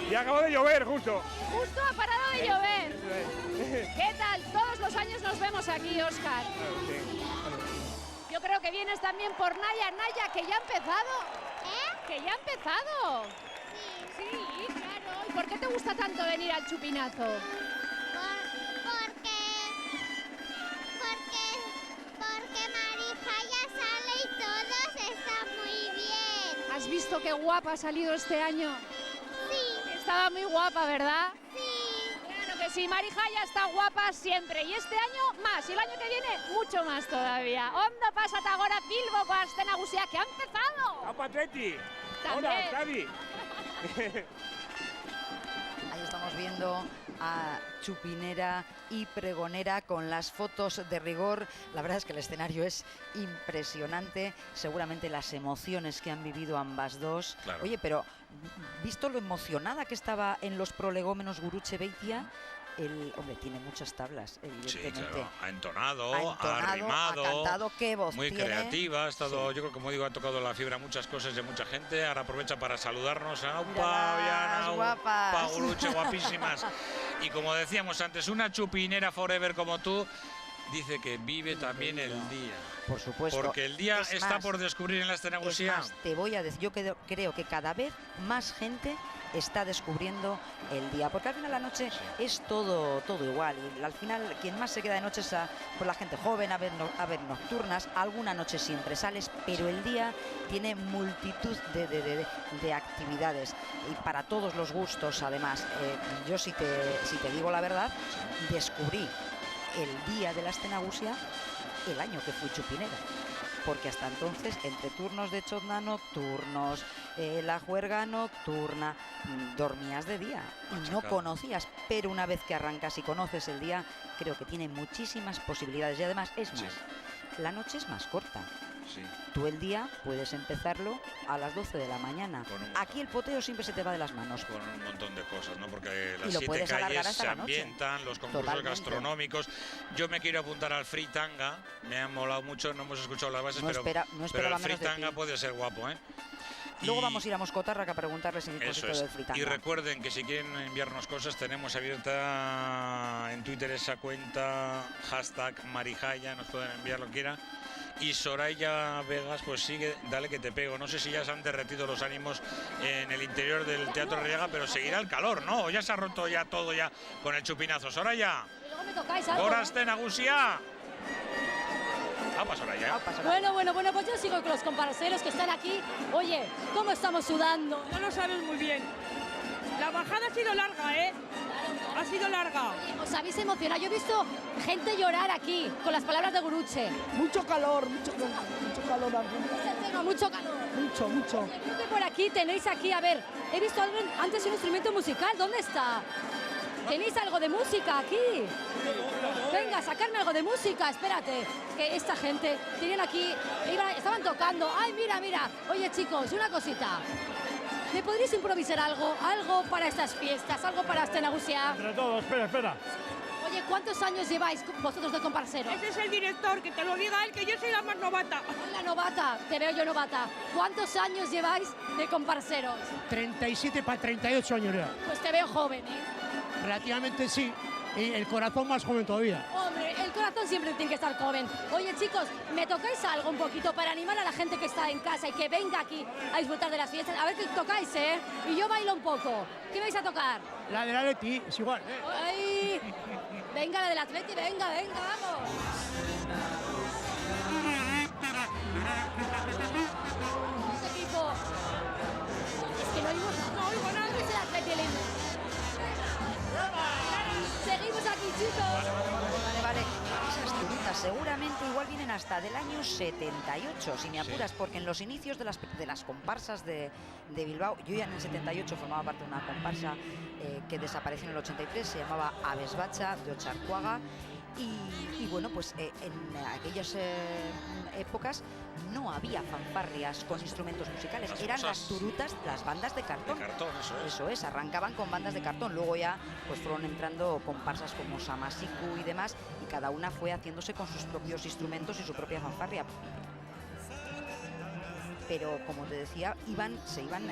Y acabó de llover, justo. Justo ha parado de llover. ¿Qué tal? Todos los años nos vemos aquí, Óscar. Yo creo que vienes también por Naya. Naya, que ya ha empezado. Que ya ha empezado. Sí, claro. ¿Y por qué te gusta tanto venir al chupinazo? Porque Marijaya sale y todos están muy bien. ¿Has visto qué guapa ha salido este año? Sí. Estaba muy guapa, ¿verdad? Sí. Claro que sí, Marijaya está guapa siempre. Y este año más, y el año que viene mucho más todavía. Ondo pasat agora Bilboko Aste Nagusia, que ha empezado. ¡A Patreti! También. ¡Hola, Xavi! Ahí estamos viendo a chupinera y pregonera con las fotos de rigor. La verdad es que el escenario es impresionante. Seguramente las emociones que han vivido ambas dos. Claro. Oye, pero visto lo emocionada que estaba en los prolegómenos Gurutze Beitia, hombre, tiene muchas tablas, evidentemente. Sí, claro. Ha entonado, ha rimado, ha cantado, qué voz muy tiene. creativa, ha estado, Sí. yo creo, como digo, ha tocado la fibra muchas cosas de mucha gente. Ahora aprovecha para saludarnos. Míralas, guapas. Gurutze, guapísimas. Y como decíamos antes, una chupinera forever como tú, dice que vive también el día. Por supuesto. Porque el día Es está más, por descubrir en la Aste Es Nagusia. más, te voy a decir, yo creo que cada vez más gente está descubriendo el día, porque al final la noche es todo igual, y al final quien más se queda de noche es pues la gente joven, a ver nocturnas, alguna noche siempre sales, pero el día tiene multitud de actividades y para todos los gustos. Además, yo si te digo la verdad, descubrí el día de la Aste Nagusia el año que fui chupinera, porque hasta entonces, entre turnos de chotna nocturnos, la juerga nocturna, dormías de día y no conocías, pero una vez que arrancas y conoces el día, creo que tiene muchísimas posibilidades. Y además, es más, la noche es más corta. Sí. Tú el día puedes empezarlo a las 12 de la mañana. Aquí el poteo siempre se te va de las manos. Con un montón de cosas, ¿no? Porque las Y lo 7 puedes alargar calles hasta se la noche. ambientan, los concursos Totalmente. gastronómicos. Yo me quiero apuntar al Free Tanga, me ha molado mucho, no hemos escuchado las bases, No pero esperaba el menos Free de Tanga ti. puede ser guapo, ¿eh? Luego Y- vamos a ir a Moscotarraca a preguntarles en el Eso concierto es. del Fritanga. Y recuerden que si quieren enviarnos cosas, tenemos abierta en Twitter esa cuenta, hashtag Marijaya, nos pueden enviar lo que quieran. Y Soraya Vegas, pues sigue, dale que te pego. No sé si ya se han derretido los ánimos en el interior del Teatro Arriaga, pero seguirá el calor, ¿no? ¿O ya se ha roto ya todo ya con el chupinazo? Soraya, Luego me tocáis algo. Gora Aste Nagusia. Apa, Soraya. Bueno, pues yo sigo con los comparseiros que están aquí. Oye, ¿cómo estamos sudando? No lo sabes muy bien. La bajada ha sido larga, ¿eh? Ha sido larga. Os habéis emocionado. Yo he visto gente llorar aquí con las palabras de Gurutze. Mucho calor aquí. Mucho calor. Mucho. Creo que por aquí tenéis aquí, a ver, he visto antes un instrumento musical. ¿Dónde está? ¿Tenéis algo de música aquí? Venga, sacarme algo de música, espérate. Que esta gente tienen aquí, estaban tocando. Ay, mira. Oye, chicos, una cosita. ¿Me podríais improvisar algo? Algo para estas fiestas, algo para Aste Nagusia. Entre todos, espera. Oye, ¿cuántos años lleváis vosotros de comparseros? Ese es el director, que te lo diga él, que yo soy la más novata. La novata, te veo yo novata. ¿Cuántos años lleváis de comparseros? 37 para 38 años ya. Pues te veo joven, ¿eh? Relativamente sí. Y el corazón más joven todavía. Hombre, el corazón siempre tiene que estar joven. Oye, chicos, ¿me tocáis algo un poquito para animar a la gente que está en casa y que venga aquí a disfrutar de las fiestas? A ver qué tocáis, ¿eh? Y yo bailo un poco. ¿Qué vais a tocar? La del Atleti, es igual, ¿eh? ¡Ay! Venga, la del Atleti, venga, vamos. Este equipo. Es que no oigo nada. Es el Atleti, el himno. Seguimos aquí, chicos. Vale. Esas tiritas seguramente igual vienen hasta del año 78, si me apuras, porque en los inicios de las comparsas de Bilbao, yo ya en el 78 formaba parte de una comparsa que desapareció en el 83, se llamaba Abesbacha de Ocharcuaga, Y bueno, pues en aquellas épocas no había fanfarrias con instrumentos musicales, eran las turutas, las bandas de cartón. Eso es, arrancaban con bandas de cartón, luego ya pues fueron entrando comparsas como Samasiku y demás, y cada una fue haciéndose con sus propios instrumentos y su propia fanfarria. Pero como te decía, se iban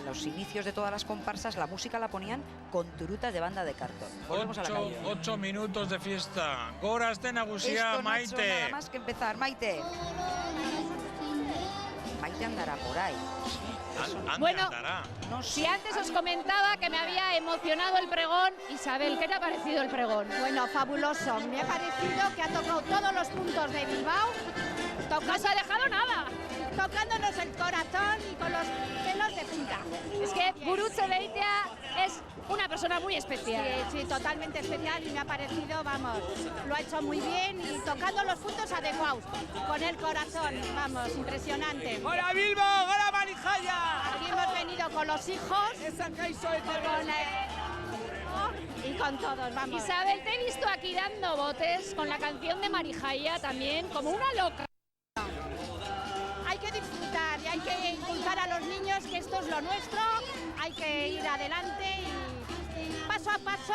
los inicios de todas las comparsas, la música la ponían con turutas de banda de cartón. Volvemos a la calle. 8 minutos de fiesta. Gora Aste Nagusia, Maite. Nacho, nada más que empezar, Maite. Maite andará por ahí. Bueno, si antes os comentaba que me había emocionado el pregón, Isabel, ¿qué te ha parecido el pregón? Bueno, fabuloso. Me ha parecido que ha tocado todos los puntos de Bilbao. No se ha dejado nada. Tocándonos el corazón y con los pelos de punta. Es que Gurutze Beitia es una persona muy especial. Sí, totalmente especial y me ha parecido, vamos, lo ha hecho muy bien y tocando los puntos adecuados, con el corazón, vamos, impresionante. ¡Hola Bilbao! ¡Hola Marijaya! Aquí hemos venido con los hijos, y con todos, vamos. Isabel, te he visto aquí dando botes con la canción de Marijaya también, como una loca. Hay que disfrutar y hay que inculcar a los niños que esto es lo nuestro, hay que ir adelante y paso a paso,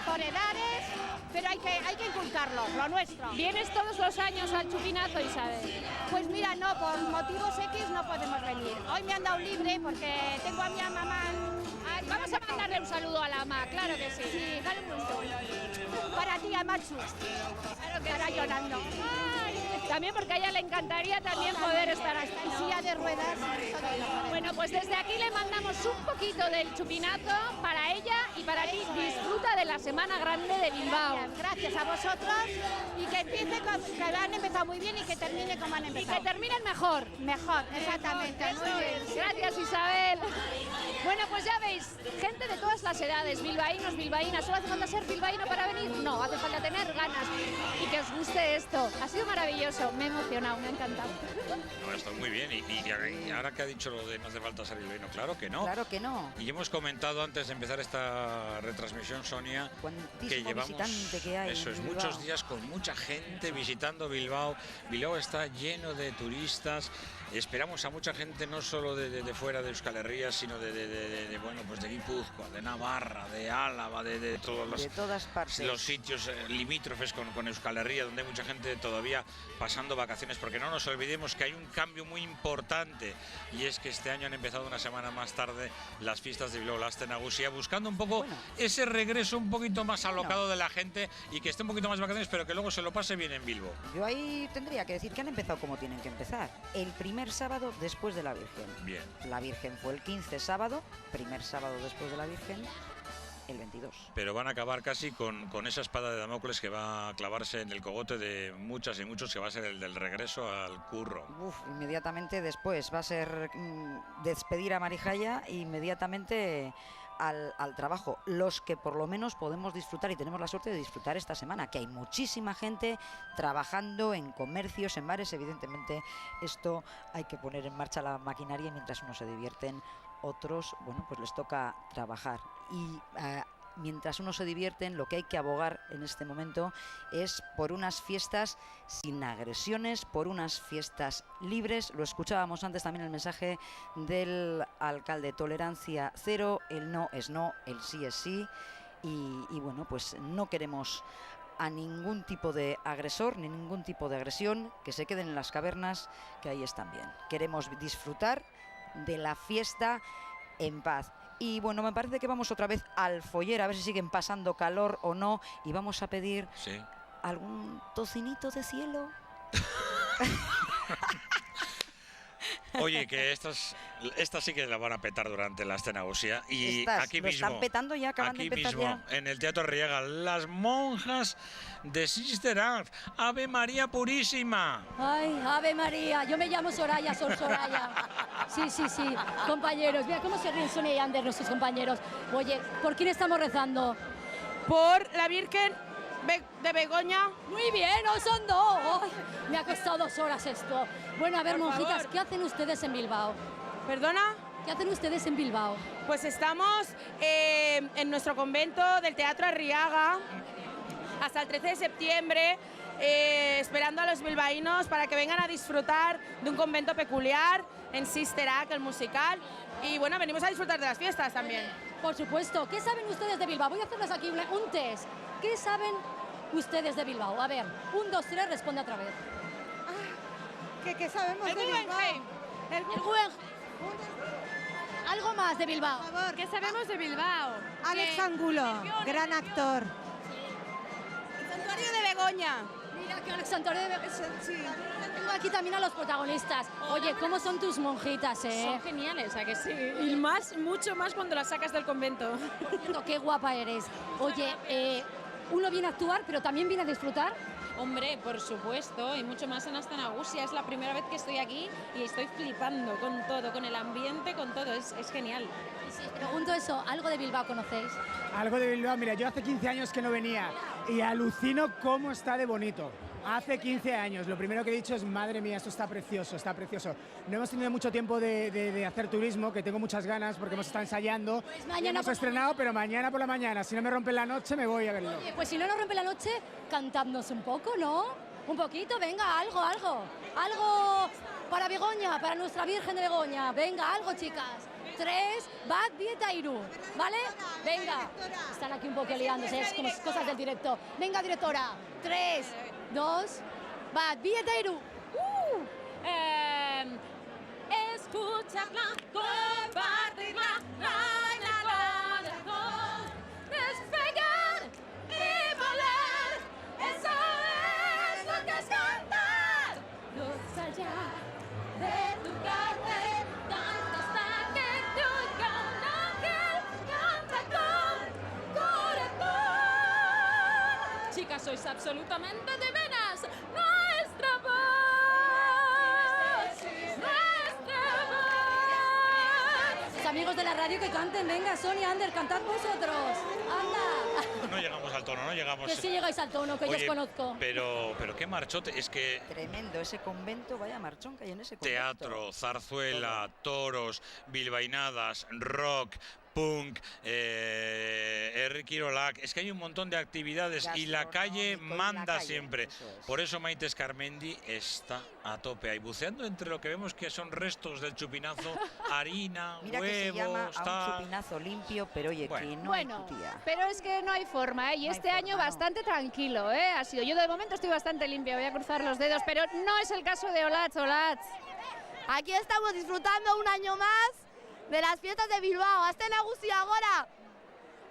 por edades, pero hay que inculcarlo, lo nuestro. ¿Vienes todos los años al chupinazo, Isabel? Pues mira, no, por motivos X no podemos venir. Hoy me han dado libre porque tengo a mi mamá. Vamos a mandarle un saludo a la ama, claro que sí. Sí, dale un punto. Para ti, Amatsu. Claro que estará llorando. También porque a ella le encantaría también poder estar aquí, en silla de ruedas. Bueno, pues desde aquí le mandamos un poquito del chupinazo para ella y para ti. Disfruta de la Semana Grande de Bilbao. Gracias a vosotros y que empiece que han empezado muy bien y que termine como han empezado. Y que terminen mejor. Mejor, exactamente. Muy bien. Gracias, Isabel. Bueno, pues ya veis, gente de todas las edades, bilbaínos, bilbaínas. ¿Solo hace falta ser bilbaíno para venir? No, hace falta tener ganas y que os guste esto. Ha sido maravilloso, me he emocionado, me ha encantado. No, está muy bien. Y ahora que ha dicho lo de no hace falta ser bilbaíno, claro que no. Claro que no. Y hemos comentado antes de empezar esta retransmisión, Sonia, que llevamos visitante que hay eso es, muchos días con mucha gente visitando Bilbao. Bilbao está lleno de turistas. Esperamos a mucha gente no solo de fuera de Euskal Herria, sino bueno, pues de Guipúzcoa, de Navarra, de Álava, de todos de todas partes. Los sitios limítrofes con Euskal Herria, donde hay mucha gente todavía pasando vacaciones, porque no nos olvidemos que hay un cambio muy importante, y es que este año han empezado una semana más tarde las fiestas de Bilbao, la Aste Nagusia, buscando un poco ese regreso un poquito más alocado de la gente y que esté un poquito más de vacaciones, pero que luego se lo pase bien en Bilbao. Yo ahí tendría que decir que han empezado como tienen que empezar. El primer sábado después de la Virgen. Bien. La Virgen fue el 15 sábado, primer sábado después de la Virgen, el 22. Pero van a acabar casi con esa espada de Damocles que va a clavarse en el cogote de muchas y muchos, que va a ser el del regreso al curro. Inmediatamente después va a ser despedir a Marijaya, inmediatamente al trabajo, los que por lo menos podemos disfrutar y tenemos la suerte de disfrutar esta semana, que hay muchísima gente trabajando en comercios, en bares. Evidentemente esto hay que poner en marcha la maquinaria y mientras unos se divierten, otros, bueno, pues les toca trabajar. Y mientras unos se divierten, lo que hay que abogar en este momento es por unas fiestas sin agresiones, por unas fiestas libres. Lo escuchábamos antes también el mensaje del alcalde: tolerancia cero, el no es no, el sí es sí. Y bueno, pues no queremos a ningún tipo de agresor ni ningún tipo de agresión, que se queden en las cavernas, que ahí están bien. Queremos disfrutar de la fiesta en paz. Y bueno, me parece que vamos otra vez al foyer, a ver si siguen pasando calor o no, y vamos a pedir algún tocinito de cielo. Oye, que estas sí que la van a petar durante la Aste Nagusia. Y aquí lo mismo, están petando ya, acaban de empezar mismo, ya. en el Teatro Arriaga, las monjas de Sister Act, Ave María Purísima. Ay, Ave María, yo me llamo Soraya, Sor Soraya. Sí, compañeros, mira cómo se ríen Sonia y Ander, nuestros compañeros. Oye, ¿por quién estamos rezando? Por la Virgen de Begoña. Muy bien, no son dos. Ay, me ha costado 2 horas esto. Bueno, a ver, Por monjitas, favor. ¿qué hacen ustedes en Bilbao? ¿Perdona? ¿Qué hacen ustedes en Bilbao? Pues estamos en nuestro convento del Teatro Arriaga. hasta el 13 de septiembre, esperando a los bilbaínos para que vengan a disfrutar de un convento peculiar en Sister Act, el musical. Y bueno, venimos a disfrutar de las fiestas también. Por supuesto. ¿Qué saben ustedes de Bilbao? Voy a hacerles aquí un test. ¿Qué saben ustedes de Bilbao? A ver, 1, 2, 3, responde otra vez. ¿Qué sabemos de Bilbao? El Guggenheim. Algo más de Bilbao. Por favor. ¿Qué sabemos de Bilbao? Alex Angulo, gran actor. El santuario de Begoña. Mira que Alex Antonio de sí. Tengo aquí también a los protagonistas. Oye, ¿cómo son tus monjitas, eh? Son geniales, ¿a que sí? Y mucho más cuando las sacas del convento. Qué guapa eres. Oye, uno viene a actuar, pero también viene a disfrutar. Hombre, por supuesto, y mucho más en Aste Nagusia. Es la primera vez que estoy aquí y estoy flipando con todo, con el ambiente, con todo. Es genial. Sí, pregunto eso, ¿algo de Bilbao conocéis? Algo de Bilbao, mira, yo hace 15 años que no venía y alucino cómo está de bonito. Hace 15 años, lo primero que he dicho es, madre mía, esto está precioso, está precioso. No hemos tenido mucho tiempo de hacer turismo, que tengo muchas ganas porque hemos estado ensayando. Pues mañana hemos estrenado, pero mañana por la mañana, si no me rompen la noche, me voy a verlo. Oye, pues si no nos rompe la noche, cantadnos un poco, ¿no? Un poquito, venga, algo. Algo para Begoña, para nuestra Virgen de Begoña. Venga, algo, chicas. 3, bat, dieta, iru, ¿vale? Venga. Están aquí un poco liándose, es como cosas del directo. Venga, directora. 3, 2, bat, dieta, iru. Escucharla, compartirla, despegar y volar. Eso es lo que es cantar. Luz allá de tu carne, tanto hasta que te oiga un ángel, canta con corazón. Chicas, sois absolutamente divinas. Nuestra voz. Amigos de la radio que canten, venga, Sonia, Ander, cantad vosotros. Anda. No llegamos al tono, no llegamos. Que sí llegáis al tono, que yo os conozco. Pero qué marchote, es que. Tremendo ese convento, vaya marchón que hay en ese convento. Teatro, zarzuela, toros, bilbainadas, rock, punk, Erriquirolac, es que hay un montón de actividades y la calle manda siempre. Por eso Maite Escarmendi está a tope ahí, buceando entre lo que vemos que son restos del chupinazo, harina, Mira huevos, que se llama a tal. un chupinazo limpio, pero oye, que no hay tutía. Pero es que no hay forma, ¿eh? Y No este hay año forma, bastante tranquilo, ¿eh? Ha sido. Yo de momento estoy bastante limpia, voy a cruzar los dedos, pero no es el caso de Olatz. Aquí estamos disfrutando un año más de las fiestas de Bilbao. Aste Nagusia ahora.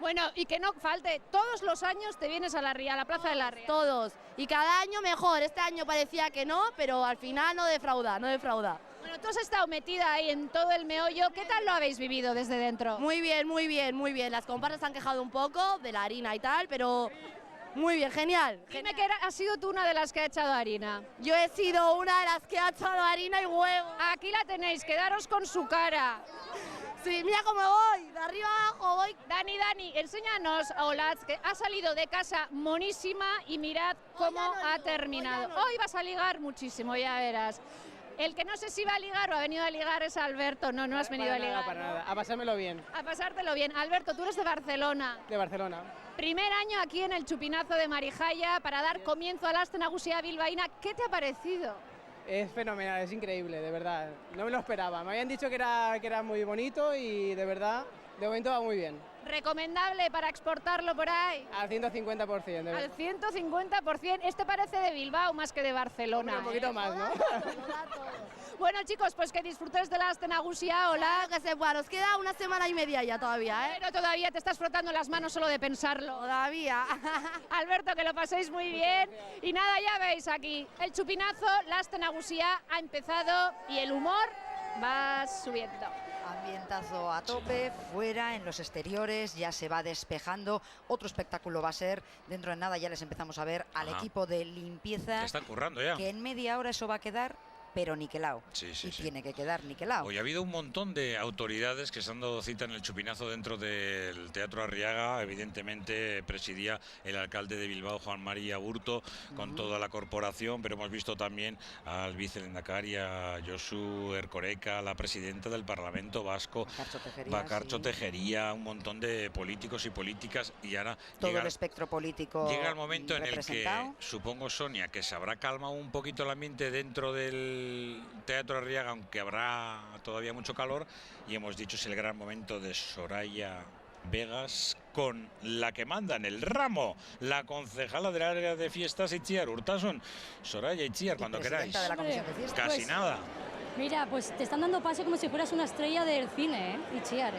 Bueno, y que no falte, todos los años te vienes a la Ría, a la Plaza de la Ría. Todos. Y cada año mejor. Este año parecía que no, pero al final no defrauda. Bueno, tú has estado metida ahí en todo el meollo. ¿Qué tal lo habéis vivido desde dentro? Muy bien. Las comparsas se han quejado un poco de la harina y tal, pero muy bien, genial. Dime que has sido tú una de las que ha echado harina. Yo he sido una de las que ha echado harina y huevo. Aquí la tenéis, quedaros con su cara. Sí, mira cómo voy, de arriba abajo voy. Dani, enséñanos a Olatz, que ha salido de casa monísima y mirad cómo ha terminado. Hoy vas a ligar muchísimo, ya verás. El que no sé si va a ligar o ha venido a ligar es Alberto. No, no has venido a ligar. Para nada, a pasármelo bien. A pasártelo bien. Alberto, tú eres de Barcelona. De Barcelona. Primer año aquí en el Chupinazo de Marijaya para dar comienzo a la Aste Nagusia bilbaína. ¿Qué te ha parecido? Es fenomenal, es increíble, de verdad. No me lo esperaba. Me habían dicho que era muy bonito y de verdad, de momento va muy bien. ¿Recomendable para exportarlo por ahí? Al 150%. De verdad. Al 150%. Este parece de Bilbao más que de Barcelona. Un poquito más, ¿no? Bueno, chicos, pues que disfrutéis de la Aste Nagusia. Hola. Que se pueda. Nos queda una semana y media ya todavía, ¿eh? Pero todavía te estás frotando las manos solo de pensarlo. Todavía. Alberto, que lo paséis muy bien. Y nada, ya veis aquí, el chupinazo, la Aste Nagusia ha empezado y el humor va subiendo. Ambientazo a tope, fuera, en los exteriores, ya se va despejando. Otro espectáculo va a ser, dentro de nada ya les empezamos a ver al equipo de limpieza. Se están currando ya. Que en media hora eso va a quedar pero niquelado. Sí, y tiene que quedar niquelado. Hoy ha habido un montón de autoridades que se han dado cita en el chupinazo dentro del Teatro Arriaga. Evidentemente presidía el alcalde de Bilbao, Juan María Burto, con toda la corporación, pero hemos visto también al vicelehendakari, a Josu Erkoreka, la presidenta del Parlamento Vasco, Bakartxo Tejería, un montón de políticos y políticas, y ahora todo el espectro político llega el momento en el que, supongo, Sonia, que se habrá calmado un poquito el ambiente dentro del Teatro Arriaga, aunque habrá todavía mucho calor, y hemos dicho es el gran momento de Soraya Vegas con la que manda en el ramo, la concejala del área de fiestas, Itziar Urtasun. Soraya, Itziar, cuando queráis. De la comisión de fiestas. Casi nada. Mira, pues te están dando paso como si fueras una estrella del cine, Itziar.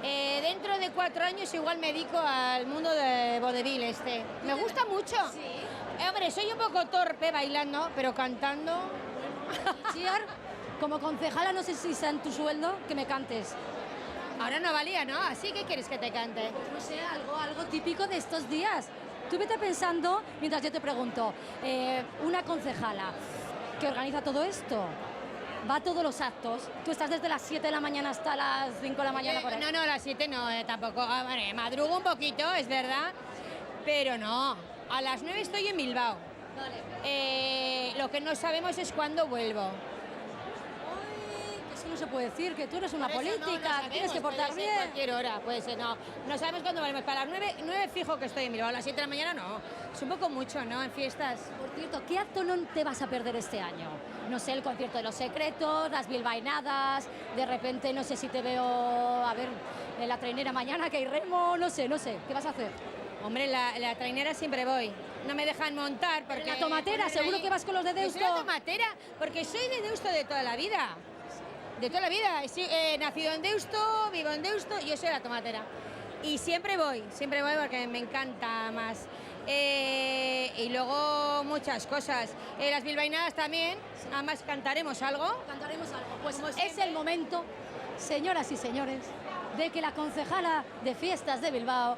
Dentro de 4 años igual me dedico al mundo de vodevil Me gusta mucho. Sí. Hombre, soy un poco torpe bailando, pero cantando. Itziar, como concejala, no sé si está en tu sueldo, que me cantes. Ahora no valía, ¿no? ¿Así que quieres que te cante? No sé, algo típico de estos días. Tú vete pensando, mientras yo te pregunto, una concejala que organiza todo esto, va a todos los actos, tú estás desde las 7 de la mañana hasta las 5 de la mañana por ahí. No, a las 7 no, tampoco. Madrugo un poquito, es verdad, pero no. A las 9 estoy en Bilbao. Vale. Lo que no sabemos es cuándo vuelvo. Eso no se puede decir, que tú eres una Por eso política, no tienes que portar puede ser bien. cualquier hora, puede ser, no sabemos cuándo volvemos. Para las 9 fijo que estoy en Bilbao, a las 7 de la mañana no. Es un poco mucho, ¿no? En fiestas. Por cierto, ¿qué acto no te vas a perder este año? No sé, el concierto de Los Secretos, las bilbainadas, de repente no sé si te veo, a ver, en la trainera mañana que hay remo, no sé, ¿qué vas a hacer? Hombre, la trainera siempre voy. No me dejan montar porque... ¿En la tomatera? ¿Seguro que vas con los de Deusto? Yo soy la tomatera, porque soy de Deusto de toda la vida. De toda la vida. He nacido en Deusto, vivo en Deusto, yo soy la tomatera. Y siempre voy porque me encanta más. Y luego muchas cosas. Las bilbainadas también, además cantaremos algo. Pues es el momento, señoras y señores, de que la concejala de fiestas de Bilbao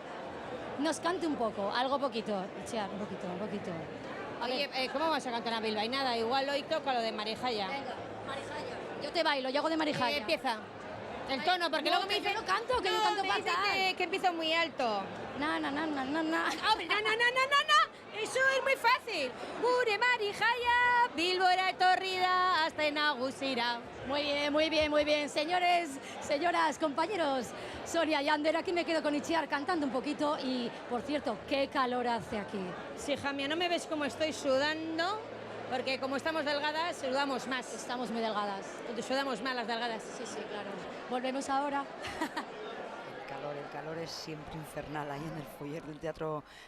nos cante un poco, algo poquito, Itziar, un poquito. Oye, ¿cómo vas a cantar una bilbainada? Igual hoy toca lo de Marijaya. Venga, Marijaya. Yo te bailo, yo hago de Marijaya. Empieza. El tono, porque luego me dicen... No canto, que no canto fatal. Que empiezo muy alto. Na. Hombre, na. Eso es muy fácil. Gure Marijaya, Bilbora etorrida, hasta en Agusira. Muy bien. Señores, señoras, compañeros, Sonia y Ander, aquí me quedo con Itziar cantando un poquito y, por cierto, qué calor hace aquí. Sí, Jamia, ¿no me ves como estoy sudando? Porque como estamos delgadas, sudamos más. Estamos muy delgadas. Sudamos más las delgadas. Sí, claro. Volvemos ahora. El calor es siempre infernal ahí en el foyer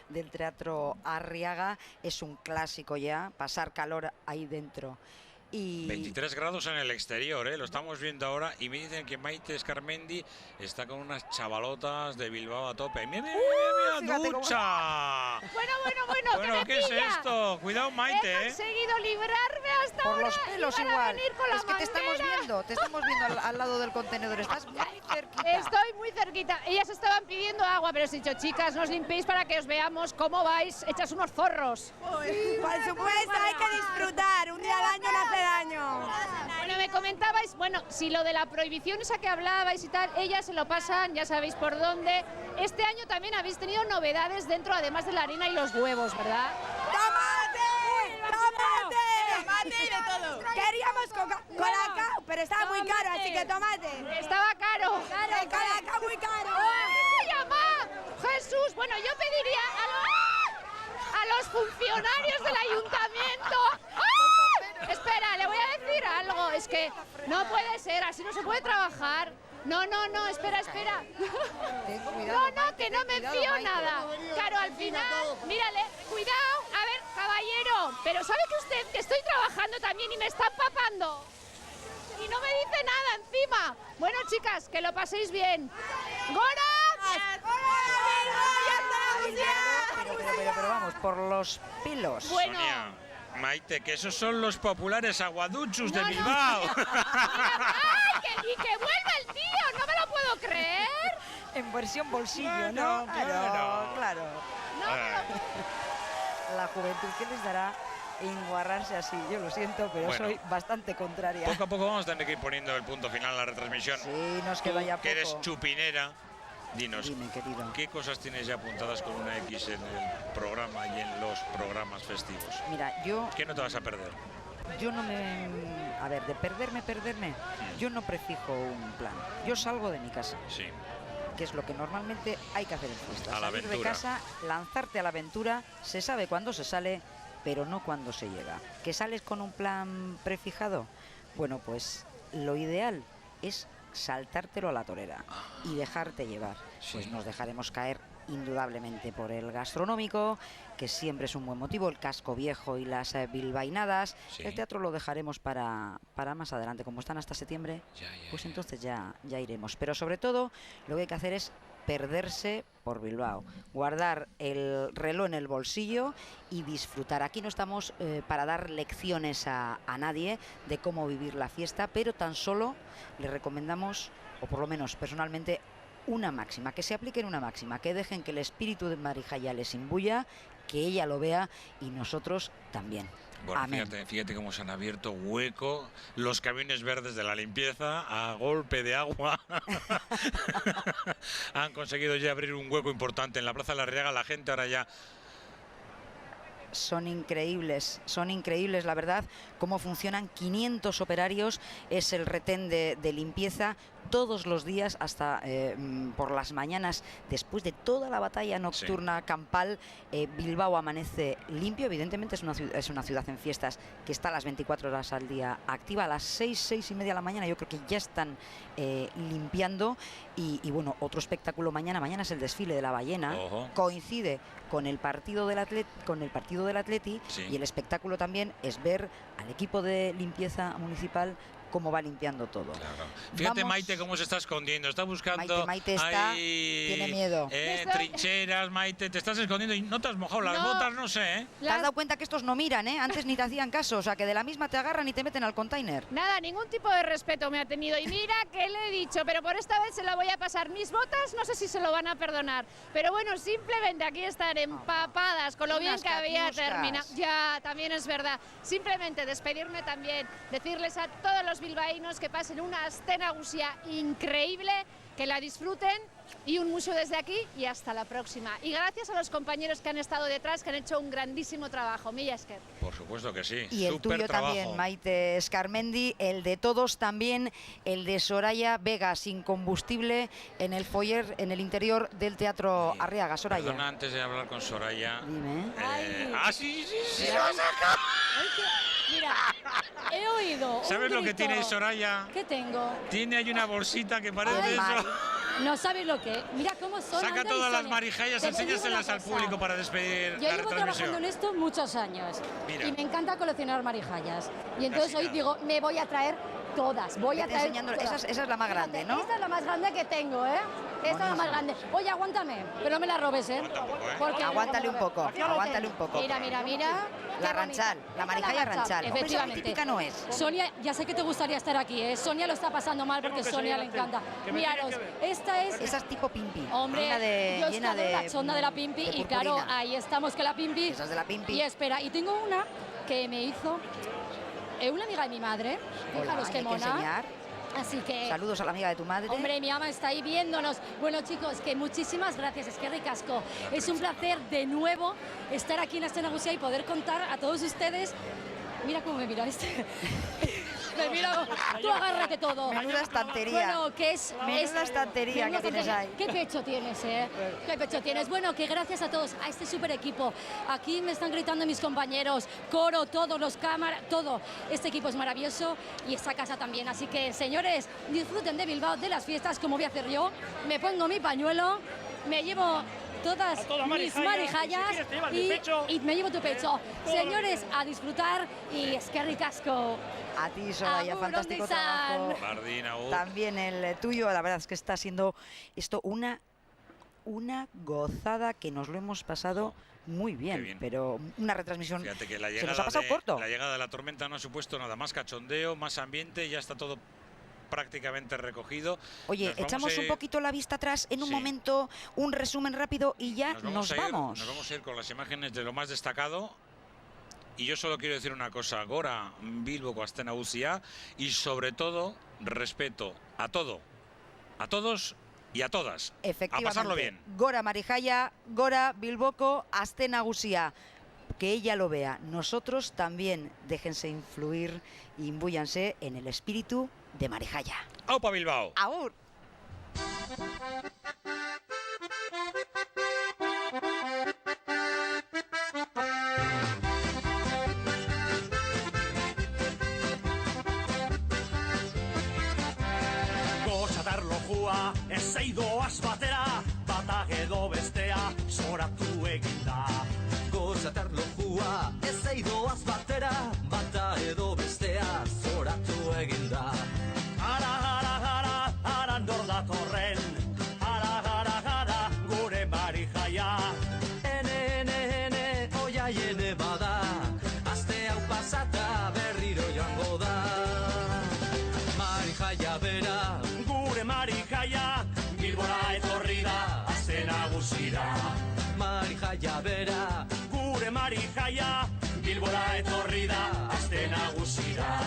del teatro Arriaga. Es un clásico ya, pasar calor ahí dentro. Y 23 grados en el exterior, lo estamos viendo ahora, y me dicen que Maite Escarmendi está con unas chavalotas de Bilbao a tope. ¡Mira, ducha! Bueno, ¿qué es esto? Cuidado, Maite, He conseguido librarme hasta por ahora. los pelos igual. Es que te estamos viendo al lado del contenedor. Estás muy cerquita. Estoy muy cerquita. Ellas estaban pidiendo agua, pero os he dicho, chicas, no os limpiéis para que os veamos cómo vais hechas unos zorros. Por supuesto, hay que disfrutar. Un día al año no hace daño. Bueno, me comentabais, si lo de la prohibición esa que hablabais y tal, ellas se lo pasan, ya sabéis por dónde. Este año también habéis tenido novedades dentro, además de la harina y los huevos, ¿verdad? ¡Tomate y de todo! Queríamos colacao, pero estaba muy caro, así que tomate. Estaba caro. El colacao muy caro. ¡Ay, mamá! ¡Jesús! Bueno, yo pediría a los funcionarios del ayuntamiento... ¡Ay! Espera, le voy a decir algo. Es que no puede ser, así no se puede trabajar. No, espera. No, que no me fío nada. Claro, al final, mírale, cuidado. A ver, caballero, pero ¿sabe que usted que estoy trabajando también y me está empapando? Y no me dice nada encima. Bueno, chicas, que lo paséis bien. ¡Gora! Pero vamos, por los pelos. Bueno. Sonia, Maite, que esos son los populares aguaduchos de Bilbao. ¡Ay, y que vuelva el tío! ¡No me lo puedo creer! En versión bolsillo, Claro. Claro. La juventud que les dará enguarrarse así. Yo lo siento, pero Bueno, soy bastante contraria. Poco a poco vamos a tener que ir poniendo el punto final a la retransmisión. Sí, nos queda ya poco. Que eres chupinera, dinos, Dime, querido. ¿qué cosas tienes ya apuntadas con una X en el programa y en los programas festivos? Mira, yo... ¿Qué no te vas a perder? Yo no me... A ver, de perderme, yo no prefijo un plan. Yo salgo de mi casa. Sí. Que es lo que normalmente hay que hacer en fiestas. A la Salir de aventura. casa, lanzarte a la aventura, se sabe cuándo se sale, pero no cuándo se llega. ¿Que sales con un plan prefijado? Bueno, pues lo ideal es saltártelo a la torera y dejarte llevar. Pues nos dejaremos caer indudablemente por el gastronómico, que siempre es un buen motivo, el casco viejo y las bilbainadas. Sí. El teatro lo dejaremos para más adelante, como están hasta septiembre, pues entonces ya iremos. Pero sobre todo lo que hay que hacer es perderse por Bilbao, guardar el reloj en el bolsillo y disfrutar. Aquí no estamos para dar lecciones a nadie de cómo vivir la fiesta, pero tan solo le recomendamos, o por lo menos personalmente, una máxima, que se apliquen una máxima, que dejen que el espíritu de Marijaya les imbuya, que ella lo vea y nosotros también. Bueno, Amén. fíjate cómo se han abierto hueco los camiones verdes de la limpieza a golpe de agua. Han conseguido ya abrir un hueco importante en la Plaza de la Arriaga. La gente ahora ya... Son increíbles, la verdad, cómo funcionan. 500 operarios es el retén de limpieza todos los días, hasta por las mañanas, después de toda la batalla nocturna campal. Bilbao amanece limpio. Evidentemente es una ciudad en fiestas que está a las 24 horas al día activa. A las 6 y media de la mañana yo creo que ya están limpiando. Y bueno, otro espectáculo mañana es el desfile de la ballena. Ojo. Coincide con el partido del Atleti, Sí. y el espectáculo también es ver al equipo de limpieza municipal cómo va limpiando todo. Fíjate, Vamos. Maite, cómo se está escondiendo. Está buscando... Maite está, ahí, tiene miedo. Trincheras, Maite. Te estás escondiendo y no te has mojado las No. botas, no sé, ¿eh? ¿Te has dado cuenta que estos no miran, eh? Antes ni te hacían caso, o sea, que de la misma te agarran y te meten al container. Nada, ningún tipo de respeto me ha tenido. Y mira que le he dicho, pero por esta vez se la voy a pasar. Mis botas no sé si se lo van a perdonar. Pero bueno, simplemente aquí están empapadas con lo bien Unas que había catiuscas. terminado. Ya, también es verdad. Simplemente despedirme también, decirles a todos los bilbaínos que pasen una Aste Nagusia increíble, que la disfruten, y un mucho desde aquí y hasta la próxima. Y gracias a los compañeros que han estado detrás, que han hecho un grandísimo trabajo. Milla Esker. Por supuesto que sí. Y el Súper tuyo trabajo. también, Maite Escarmendi, el de todos también, el de Soraya Vega, sin combustible, en el foyer, en el interior del Teatro Arriaga. Soraya. Perdona, antes de hablar con Soraya. Dime. Sí. Mira, he oído. ¿Sabes un lo que grito. tiene Soraya? ¿Qué tengo? Tiene ahí una bolsita que parece Ay, eso. No sabes lo que. Mira cómo son. Saca Ander y todas las Sonia. marijallas, Te digo enséñaselas una al cosa. público para despedir Yo la llevo trabajando en retransmisión. esto muchos años. Mira. Y me encanta coleccionar marijallas. Y entonces Casi hoy nada. digo, me voy a traer todas. Voy a Vete traer enseñando, todas. esa es la más grande, Fíjate, ¿no? Esta es la más grande que tengo, ¿eh? Esta es la más grande. Oye, aguántame, pero no me la robes, ¿eh? Porque Aguántale un poco, Fíjate. aguántale un poco. Mira. La ranchal, la marijalla ranchal. Hombre, Efectivamente. típica no es. Sonia, ya sé que te gustaría estar aquí, ¿eh? Sonia lo está pasando mal porque que Sonia seguir le encanta. que me Miraros, tiene que ver. esta es... Esa es tipo pimpi. Hombre, llena yo de la chonda de la Pimpi de y claro, purpurina. ahí estamos con la Pimpi. Esas de la Pimpi. Y espera, y tengo una que me hizo una amiga de mi madre. Hola, Fijaros qué hay que mona. enseñar. Así que... Saludos a la amiga de tu madre. Hombre, mi ama está ahí viéndonos. Bueno, chicos, que muchísimas gracias. Es que ricasco. Es un placer de nuevo estar aquí en Aste Nagusia y poder contar a todos ustedes. Mira cómo me mira este. Me mira, tú agárrate todo. Menuda estantería. Bueno, que es... Menuda estantería menuda que tienes estantería. ahí. ¿Qué pecho tienes, eh? ¿Qué pecho tienes? Bueno, que gracias a todos, a este super equipo. Aquí me están gritando mis compañeros, coro, todos los cámaras, todo. Este equipo es maravilloso y esta casa también. Así que, señores, disfruten de Bilbao, de las fiestas, como voy a hacer yo. Me pongo mi pañuelo, me llevo todas mis marijallas y me llevo tu pecho. Señores, a disfrutar y es que ricasco. A ti, Soraya, Agur, fantástico onde izan. trabajo. Bardina, También el tuyo, la verdad es que está siendo esto una gozada, que nos lo hemos pasado muy bien, pero una retransmisión Fíjate que la se nos ha pasado corto. la llegada de la tormenta no ha supuesto nada más cachondeo, más ambiente, ya está todo prácticamente recogido. Oye, Nos vamos echamos a un ir- poquito la vista atrás en un Sí. momento, un resumen rápido y ya nos a ir- vamos. nos vamos a ir con las imágenes de lo más destacado Y yo solo quiero decir una cosa, gora Bilboko aste nagusia, y sobre todo, respeto a todo, a todos y a todas. Efectivamente. A pasarlo bien. Gora Marijaia, gora Bilboko aste nagusia. Que ella lo vea. Nosotros también déjense influir e imbúyanse en el espíritu de Marijaia. ¡Aupa Bilbao! ¡Agur! Gotxatarlojua ezei doaz batera, bata edo bestea zoratu eginda. Gotxatarlojua ezei doaz batera, bata edo bestea zoratu eginda. Ara nor datorren, ara gure Marijaia. Ene, oiaiene bada, aste hau pasata berriro joango da. Marijaia bera, gure Marijaia, Bilbora etorri da, aste nagusira. Marijaia bera, gure Marijaia, Bilbora etorri da, aste nagusira.